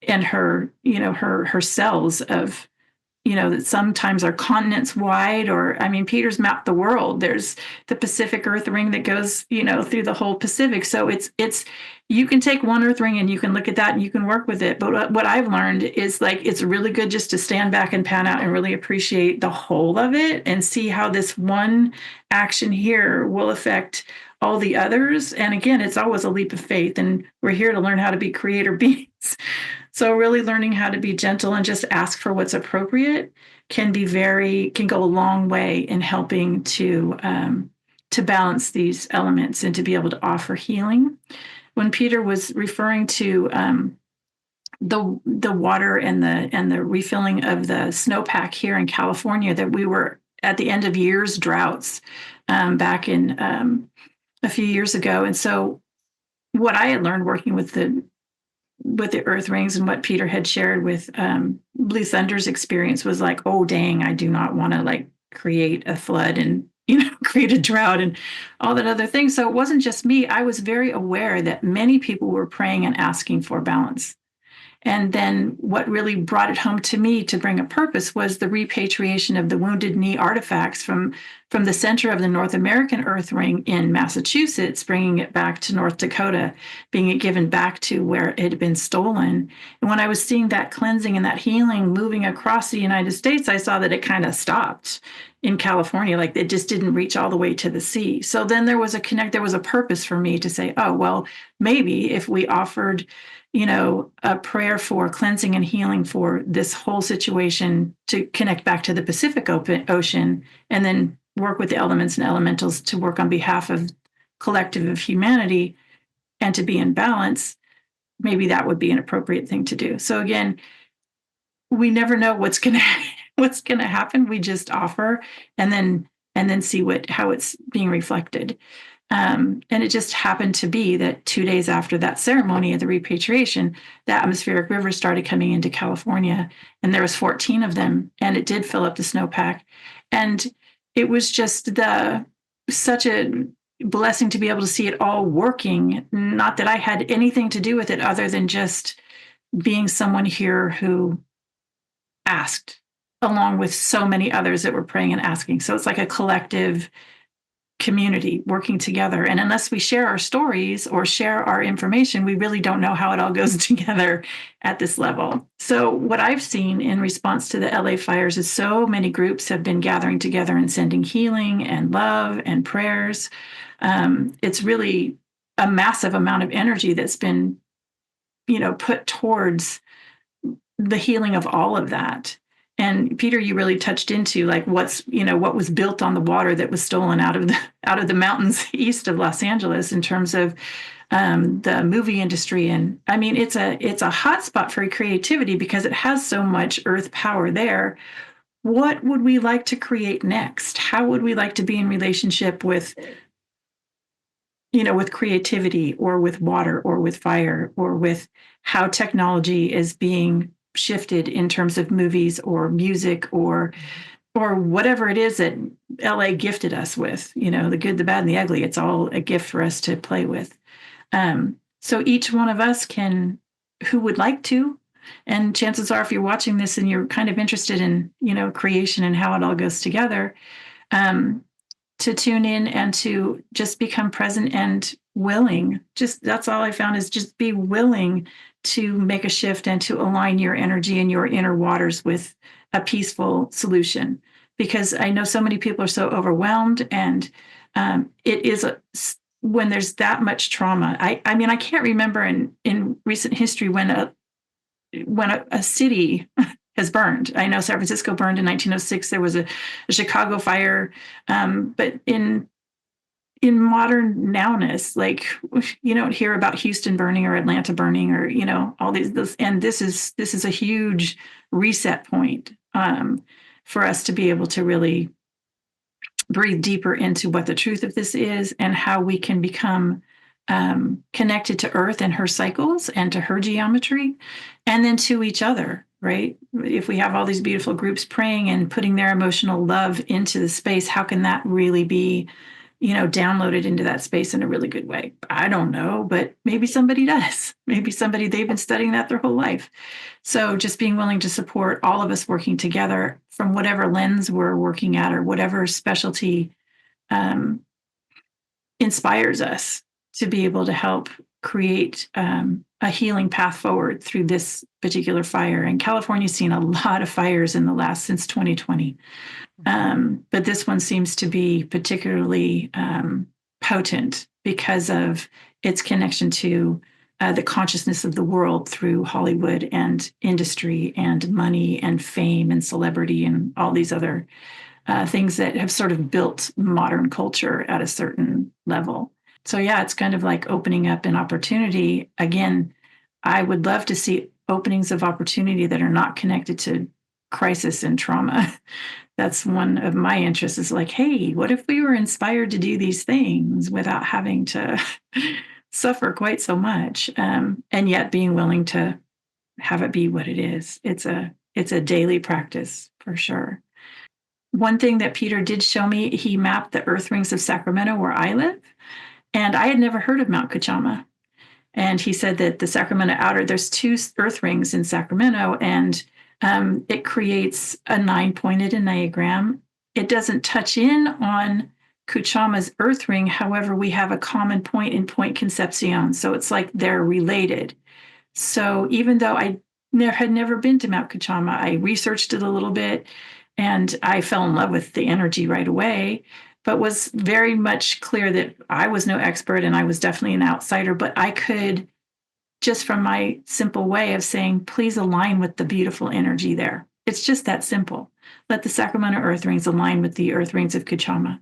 and her, her cells of, that sometimes are continents wide, or, I mean, Peter's mapped the world. There's the Pacific Earth ring that goes, through the whole Pacific. So it's, you can take one earth ring and you can look at that and you can work with it. But what I've learned is like, it's really good just to stand back and pan out and really appreciate the whole of it and see how this one action here will affect all the others. And again, it's always a leap of faith, and we're here to learn how to be creator beings. So really learning how to be gentle and just ask for what's appropriate can go a long way in helping to balance these elements and to be able to offer healing. When Peter was referring to the water and the refilling of the snowpack here in California, that we were at the end of years droughts back in a few years ago. And so what I had learned working with the earth rings and what Peter had shared with Blue Thunder's experience was like, oh, dang, I do not want to like create a flood and, create a drought and all that other thing. So it wasn't just me. I was very aware that many people were praying and asking for balance. And then what really brought it home to me to bring a purpose was the repatriation of the Wounded Knee artifacts from the center of the North American Earth Ring in Massachusetts, bringing it back to North Dakota, being it given back to where it had been stolen. And when I was seeing that cleansing and that healing moving across the United States, I saw that it kind of stopped in California, like it just didn't reach all the way to the sea. So then there was a purpose for me to say, oh, well, maybe if we offered a prayer for cleansing and healing for this whole situation to connect back to the Pacific Ocean, and then work with the elements and elementals to work on behalf of collective of humanity and to be in balance, maybe that would be an appropriate thing to do. So again, we never know what's going to happen. We just offer and then see how it's being reflected. And it just happened to be that 2 days after that ceremony of the repatriation, the atmospheric rivers started coming into California, and there was 14 of them, and it did fill up the snowpack. And it was just such a blessing to be able to see it all working. Not that I had anything to do with it other than just being someone here who asked, along with so many others that were praying and asking. So it's like a collective community working together. And unless we share our stories or share our information, we really don't know how it all goes together at this level. So what I've seen in response to the LA fires is so many groups have been gathering together and sending healing and love and prayers. It's really a massive amount of energy that's been, put towards the healing of all of that. And Peter, you really touched into like what was built on the water that was stolen out of the mountains east of Los Angeles in terms of the movie industry. And I mean, it's a hot spot for creativity because it has so much earth power there. What would we like to create next? How would we like to be in relationship with creativity or with water or with fire or with how technology is being shifted in terms of movies or music or whatever it is that LA gifted us with, the good, the bad, and the ugly. It's all a gift for us to play with. So each one of us who would like to, and chances are if you're watching this and you're kind of interested in, creation and how it all goes together, to tune in and to just become present and willing. That's all I found is just be willing to make a shift and to align your energy and your inner waters with a peaceful solution. Because I know so many people are so overwhelmed, and it is when there's that much trauma. I mean, I can't remember in recent history when a city has burned. I know San Francisco burned in 1906. There was a Chicago fire, but in in modern nowness, like you don't hear about Houston burning or Atlanta burning or, all these, and this is a huge reset point for us to be able to really breathe deeper into what the truth of this is and how we can become connected to Earth and her cycles and to her geometry, and then to each other, right? If we have all these beautiful groups praying and putting their emotional love into the space, how can that really be, downloaded into that space in a really good way? I don't know, but maybe somebody does. Maybe they've been studying that their whole life. So just being willing to support all of us working together from whatever lens we're working at or whatever specialty inspires us to be able to help create a healing path forward through this particular fire. And California's seen a lot of fires since 2020. But this one seems to be particularly potent because of its connection to the consciousness of the world through Hollywood and industry and money and fame and celebrity and all these other things that have sort of built modern culture at a certain level. So yeah, it's kind of like opening up an opportunity. Again, I would love to see openings of opportunity that are not connected to crisis and trauma. That's one of my interests, is like, hey, what if we were inspired to do these things without having to suffer quite so much, and yet being willing to have it be what it is. It's a daily practice for sure. One thing that Peter did show me, he mapped the earth rings of Sacramento where I live, and I had never heard of Mount Kachama. And he said that the Sacramento outer, there's 2 earth rings in Sacramento, and it creates a 9-pointed enneagram. It doesn't touch in on Kuchama's earth ring. However, we have a common point in Point Concepcion. So it's like they're related. So even though I had never been to Mount Kachama, I researched it a little bit and I fell in love with the energy right away, but was very much clear that I was no expert and I was definitely an outsider, but I could, just from my simple way of saying, please align with the beautiful energy there. It's just that simple. Let the Sacramento earth rings align with the earth rings of Kuchama.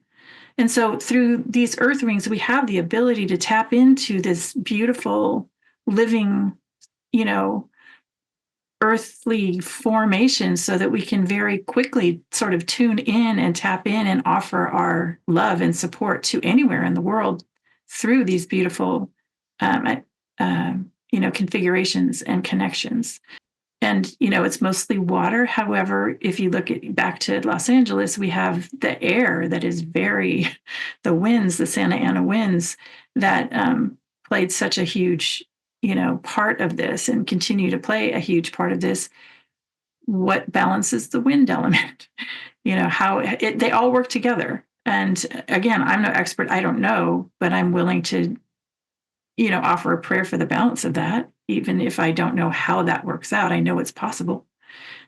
And so through these earth rings, we have the ability to tap into this beautiful living, earthly formation so that we can very quickly sort of tune in and tap in and offer our love and support to anywhere in the world through these beautiful configurations and connections. And, it's mostly water. However, if you look back to Los Angeles, we have the air that is the winds, the Santa Ana winds that played such a huge, part of this and continue to play a huge part of this. What balances the wind element? How they all work together. And again, I'm no expert. I don't know, but I'm willing to offer a prayer for the balance of that. Even if I don't know how that works out, I know it's possible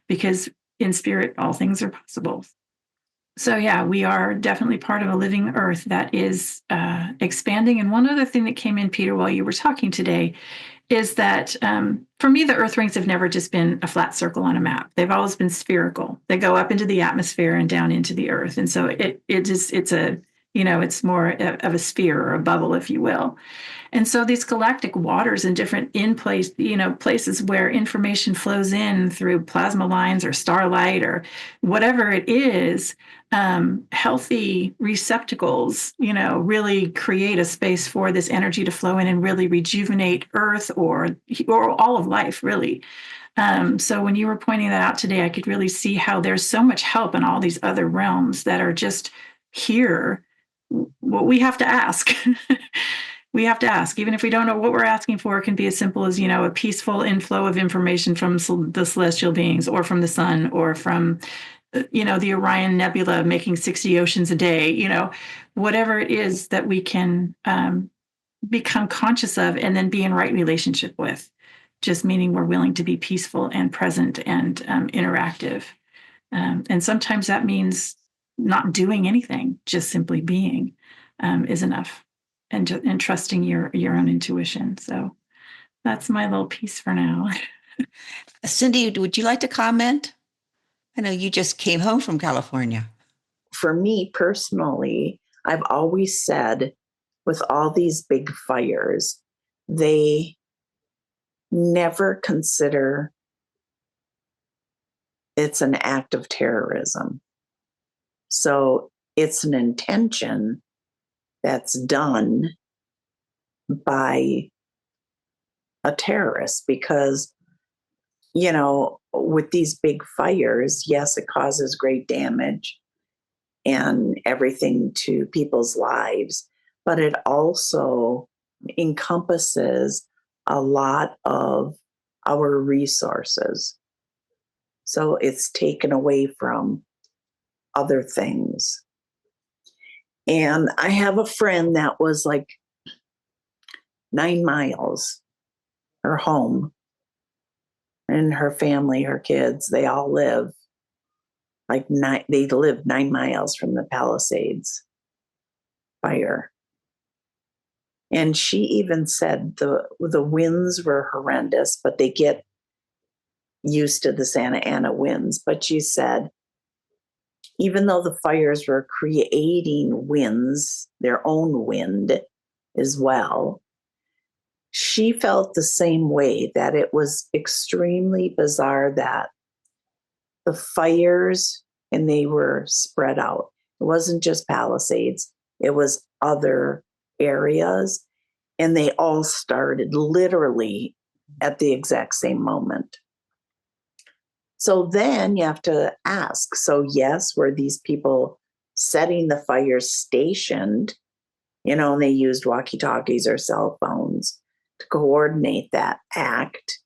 because in spirit, all things are possible. So yeah, we are definitely part of a living earth that is expanding. And one other thing that came in, Peter, while you were talking today, is that for me, the earth rings have never just been a flat circle on a map. They've always been spherical. They go up into the atmosphere and down into the earth. And so it's more of a sphere or a bubble, if you will. And so these galactic waters and different places where information flows in through plasma lines or starlight or whatever it is, healthy receptacles, really create a space for this energy to flow in and really rejuvenate Earth or all of life, really. So when you were pointing that out today, I could really see how there's so much help in all these other realms that are just here. What we have to ask. We have to ask, even if we don't know what we're asking for. It can be as simple as, a peaceful inflow of information from the celestial beings or from the sun or from, the Orion Nebula making 60 oceans a day, whatever it is that we can become conscious of and then be in right relationship with, just meaning we're willing to be peaceful and present and interactive. And sometimes that means not doing anything, just simply being is enough. And trusting your own intuition. So that's my little piece for now. Cindy, would you like to comment? I know you just came home from California. For me personally, I've always said with all these big fires, they never consider it's an act of terrorism. So it's an intention that's done by a terrorist because, with these big fires, yes, it causes great damage and everything to people's lives, but it also encompasses a lot of our resources. So it's taken away from other things. And I have a friend that was like 9 miles, her home, and her family, her kids, they all live they live 9 miles from the Palisades fire. And she even said the winds were horrendous, but they get used to the Santa Ana winds. But she said, even though the fires were creating winds, their own wind as well, she felt the same way, that it was extremely bizarre that the fires, and they were spread out. It wasn't just Palisades, it was other areas, and they all started literally at the exact same moment. So then you have to ask, so yes, were these people setting the fires stationed, and they used walkie-talkies or cell phones to coordinate that act?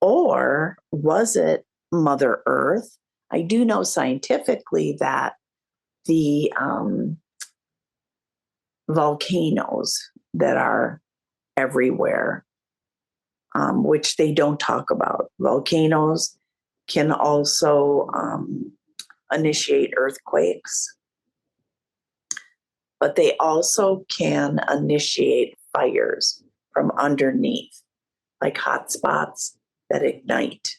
Or was it Mother Earth? I do know scientifically that the volcanoes that are everywhere, which they don't talk about, volcanoes can also initiate earthquakes, but they also can initiate fires from underneath, like hot spots that ignite.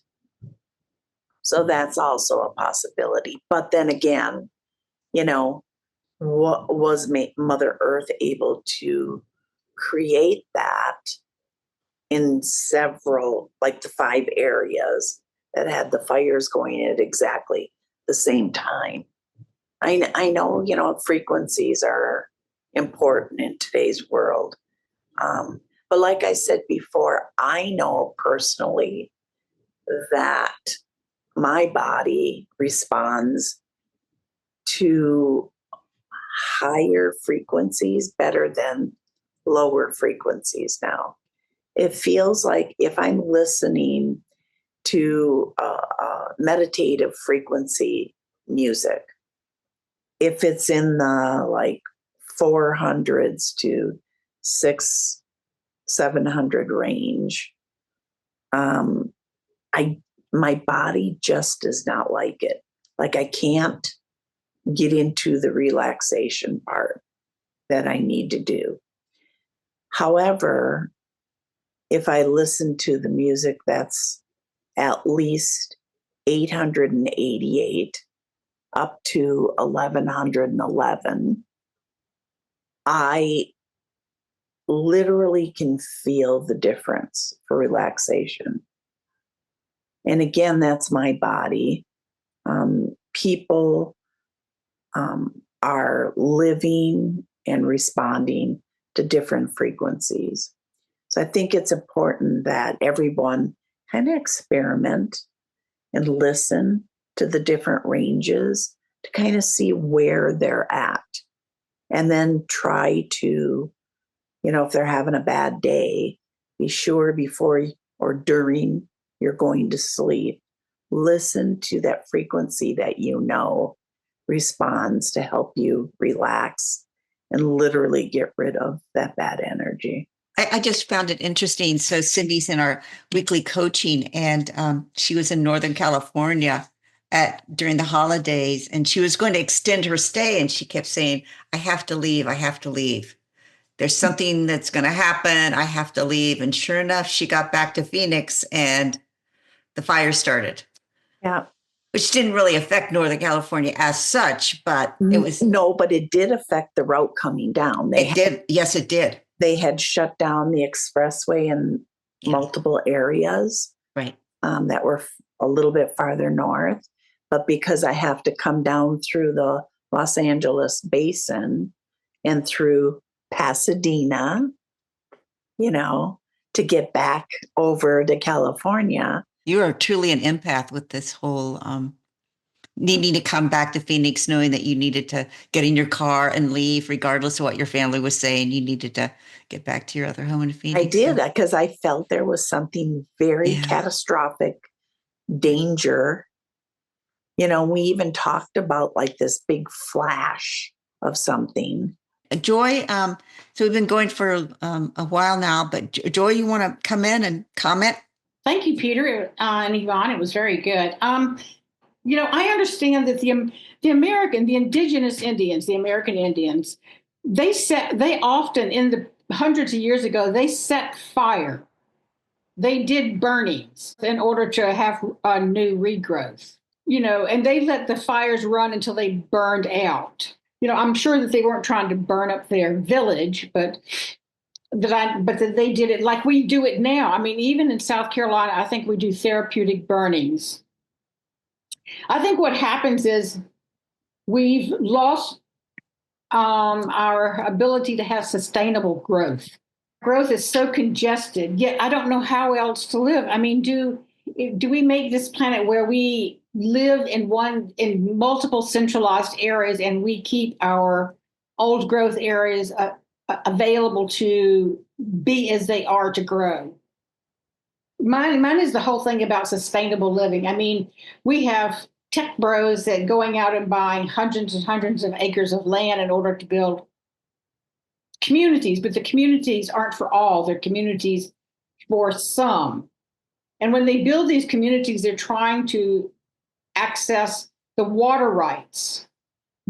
So that's also a possibility. But then again, what was Mother Earth able to create that in several, like the 5 areas that had the fires going at exactly the same time? I know, frequencies are important in today's world. But like I said before, I know personally that my body responds to higher frequencies better than lower frequencies now. It feels like if I'm listening to meditative frequency music, if it's in the 400s to 700 range, my body just does not like it. Like I can't get into the relaxation part that I need to do. However, if I listen to the music that's at least 888 up to 1111, I literally can feel the difference for relaxation. And again, that's my body. People are living and responding to different frequencies. So I think it's important that everyone kind of experiment and listen to the different ranges to kind of see where they're at. And then try to, if they're having a bad day, be sure before or during you're going to sleep, listen to that frequency that responds to help you relax and literally get rid of that bad energy. I just found it interesting. So Cindy's in our weekly coaching, and she was in Northern California during the holidays, and she was going to extend her stay, and she kept saying, I have to leave. I have to leave. There's something that's going to happen. I have to leave. And sure enough, she got back to Phoenix and the fire started. Yeah. which didn't really affect Northern California as such, but it was. No, but it did affect the route coming down. It did. Yes, it did. They had shut down the expressway in multiple areas Right. that were a little bit farther north. But because I have to come down through the Los Angeles basin and through Pasadena, to get back over to California. You are truly an empath with this whole needing to come back to Phoenix, knowing that you needed to get in your car and leave, regardless of what your family was saying. You needed to get back to your other home in Phoenix. I did, because I felt there was something very catastrophic danger. We even talked about like this big flash of something. Joy, so we've been going for a while now, but Joy, you want to come in and comment? Thank you, Peter and Yvonne. It was very good. I understand that the indigenous Indians, the American Indians, they often, in the hundreds of years ago, they set fire. They did burnings in order to have a new regrowth, and they let the fires run until they burned out. I'm sure that they weren't trying to burn up their village, but that they did it like we do it now. I mean, even in South Carolina, I think we do therapeutic burnings. I think what happens is we've lost our ability to have sustainable growth. Growth is so congested, yet I don't know how else to live. I mean, do we make this planet where we live in multiple centralized areas and we keep our old growth areas available to be as they are to grow? Mine is the whole thing about sustainable living. I mean, we have tech bros that going out and buying hundreds and hundreds of acres of land in order to build communities, but the communities aren't for all. They're communities for some. And when they build these communities, they're trying to access the water rights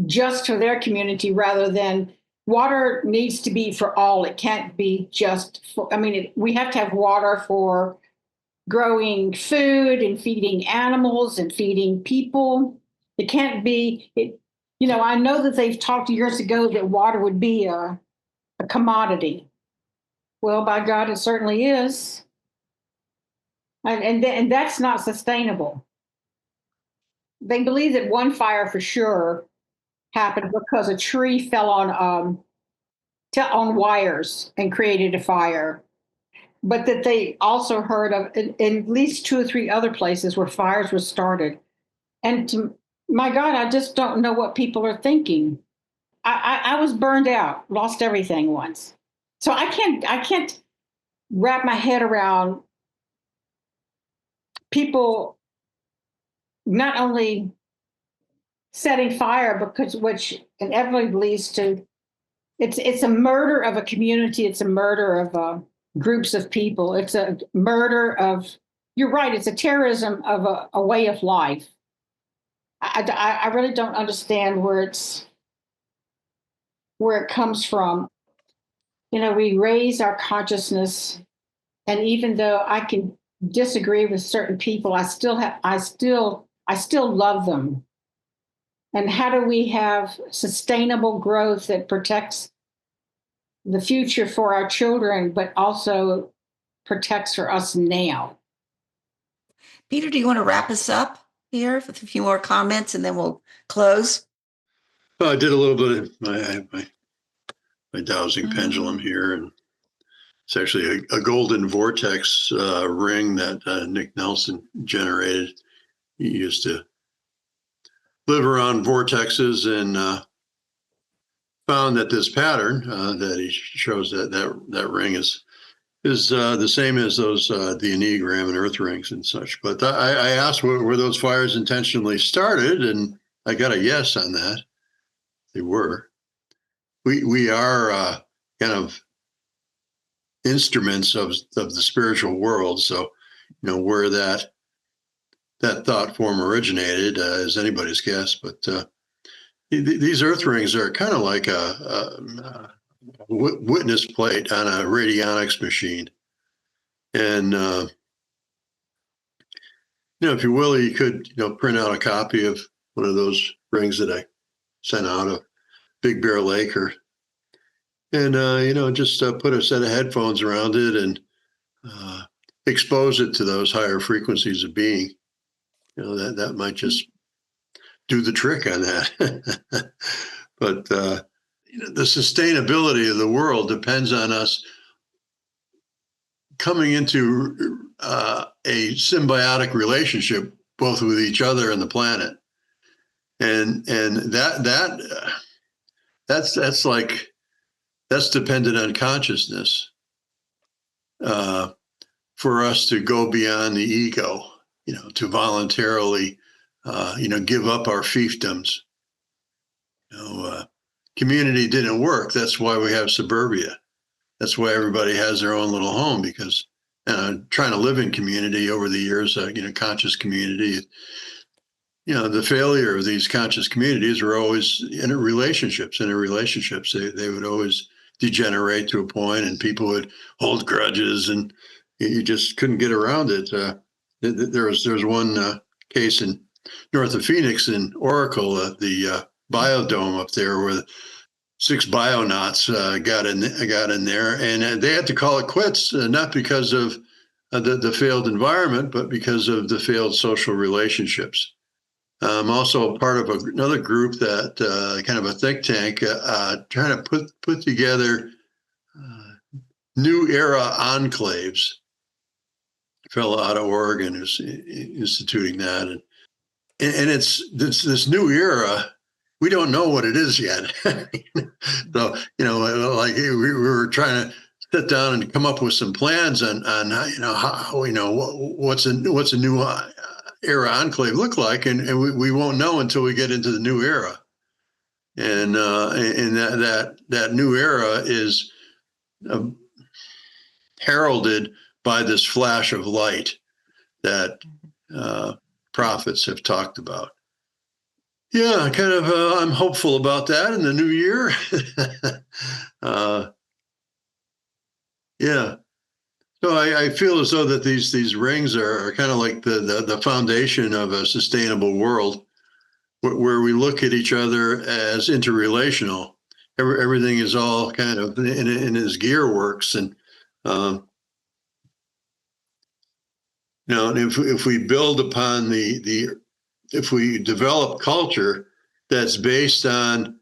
just for their community rather than water needs to be for all. It can't be just for, we have to have water for growing food and feeding animals and feeding people. It can't be, I know that they've talked years ago that water would be a commodity. Well, by God, it certainly is. And that's not sustainable. They believe that one fire for sure happened because a tree fell on wires and created a fire. But that they also heard of in at least 2 or 3 other places where fires were started. And my God, I just don't know what people are thinking. I was burned out, lost everything once. So I can't wrap my head around people not only setting fire, which inevitably leads to, it's a murder of a community. It's a murder of groups of people. It's a murder of, you're right, it's a terrorism of a way of life. I really don't understand where it comes from. We raise our consciousness, and even though I can disagree with certain people, I still love them. And how do we have sustainable growth that protects the future for our children, but also protects for us now? Peter, do you want to wrap us up here with a few more comments and then we'll close? Well, I did a little bit of my dowsing pendulum here, and it's actually a golden vortex ring that Nick Nelson generated. He used to live around vortexes and found that this pattern that he shows that ring is the same as those the Enneagram and Earth rings and such. But I asked were those fires intentionally started, and I got a yes on that. They were. We are kind of instruments of the spiritual world. So, where that thought form originated is anybody's guess. But these earth rings are kind of like a witness plate on a radionics machine. And if you will, you could, print out a copy of one of those rings that I sent out of Big Bear Lake, and just put a set of headphones around it and expose it to those higher frequencies of being. That might just do the trick on that. But the sustainability of the world depends on us coming into a symbiotic relationship, both with each other and the planet, and that's dependent on consciousness for us to go beyond the ego, to voluntarily, give up our fiefdoms. Community didn't work. That's why we have suburbia. That's why everybody has their own little home, because trying to live in community over the years, conscious community, the failure of these conscious communities were always in relationships. They would always degenerate to a point, and people would hold grudges, and you just couldn't get around it. There was one case in north of Phoenix in Oracle, the biodome up there, where 6 bionauts got in there, and they had to call it quits, not because of the failed environment, but because of the failed social relationships. I'm also part of another group that kind of a think tank trying to put together new era enclaves. A fellow out of Oregon who's instituting that, and it's this new era. We don't know what it is yet. So, like we were trying to sit down and come up with some plans on how, what's a new era enclave look like, and we won't know until we get into the new era. And that new era is heralded by this flash of light that prophets have talked about. Yeah, kind of. I'm hopeful about that in the new year. Yeah. So I feel as though that these rings are kind of like the foundation of a sustainable world, where we look at each other as interrelational. Everything is all kind of in its gear works, and and if we build upon if we develop culture that's based on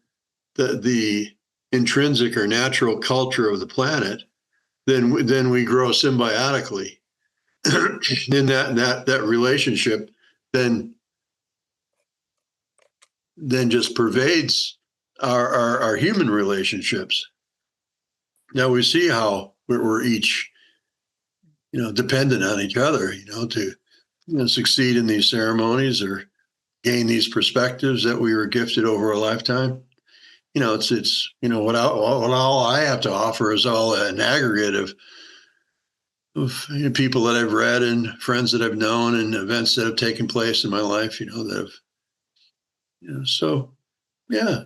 the intrinsic or natural culture of the planet, then we grow symbiotically. In that relationship then just pervades our human relationships. Now we see how we're each dependent on each other, to succeed in these ceremonies or gain these perspectives that we were gifted over a lifetime. It's what all I have to offer is all an aggregate of people that I've read and friends that I've known and events that have taken place in my life, that have, so yeah.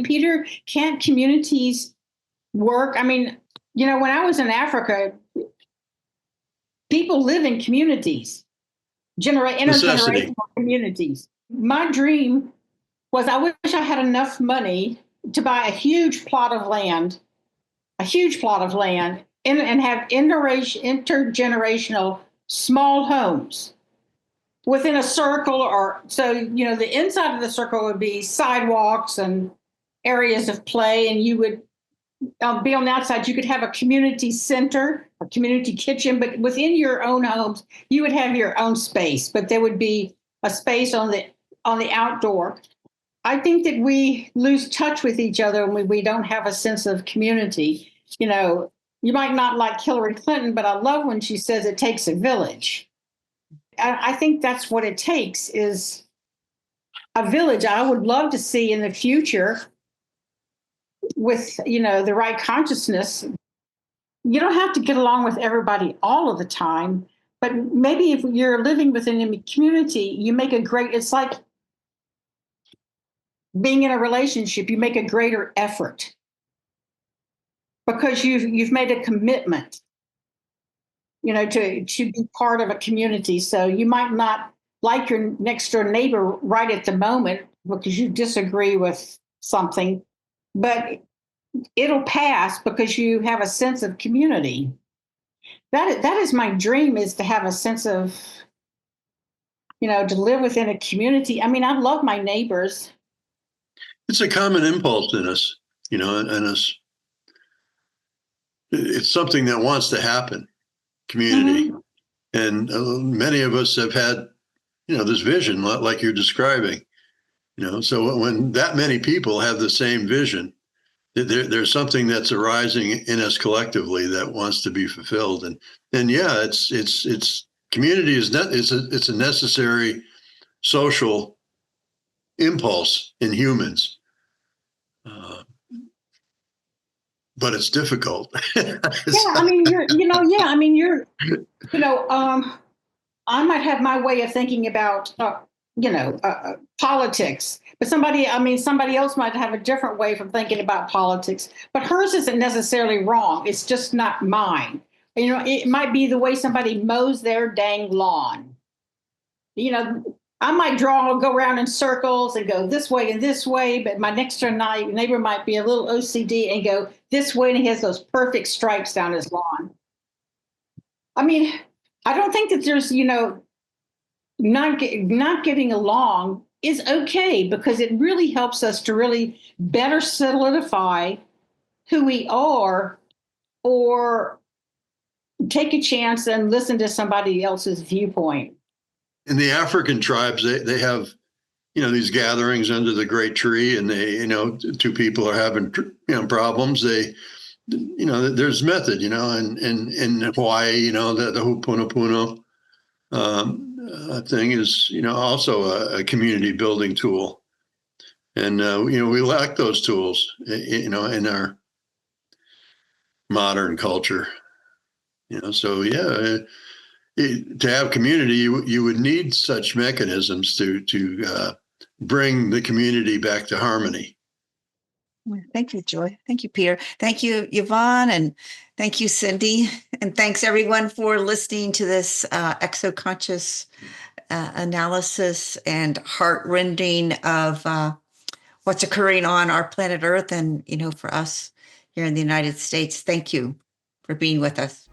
Peter, can't communities work? I mean, when I was in Africa, people live in communities, intergenerational communities. My dream was, I wish I had enough money to buy a huge plot of land, and have intergenerational small homes within a circle, or so, the inside of the circle would be sidewalks and areas of play, and you would be on the outside. You could have a community center, a community kitchen, but within your own homes, you would have your own space, but there would be a space on the outdoor. I think that we lose touch with each other when we don't have a sense of community. You might not like Hillary Clinton, but I love when she says it takes a village. I think that's what it takes, is a village. I would love to see in the future, with the right consciousness, you don't have to get along with everybody all of the time, but maybe if you're living within a community, you make it's like being in a relationship, you make a greater effort because you've made a commitment. to be part of a community. So you might not like your next door neighbor right at the moment because you disagree with something, but it'll pass because you have a sense of community. That is my dream, is to have a sense of, to live within a community. I mean, I love my neighbors. It's a common impulse in us, and it's something that wants to happen, community. Mhm. And many of us have had, this vision like you're describing, so when that many people have the same vision, there's something that's arising in us collectively that wants to be fulfilled. And yeah, it's community it's a necessary social impulse in humans. But it's difficult. Yeah, I mean, I might have my way of thinking about, politics, but somebody else might have a different way from thinking about politics, but hers isn't necessarily wrong. It's just not mine. It might be the way somebody mows their dang lawn. I might go around in circles and go this way and this way, but my next door neighbor might be a little OCD and go this way, and he has those perfect stripes down his lawn. I mean, I don't think that there's, not getting along is okay, because it really helps us to really better solidify who we are, or take a chance and listen to somebody else's viewpoint. In the African tribes, they have, these gatherings under the great tree, and they, two people are having, problems. There's method, and in Hawaii, the Ho'oponopono thing is, also a community building tool. And, we lack those tools, in our modern culture, so yeah. To have community, you would need such mechanisms to bring the community back to harmony. Thank you, Joy. Thank you, Peter. Thank you, Yvonne, and thank you, Cindy. And thanks, everyone, for listening to this exoconscious analysis and heart-rending of what's occurring on our planet Earth, and, for us here in the United States. Thank you for being with us.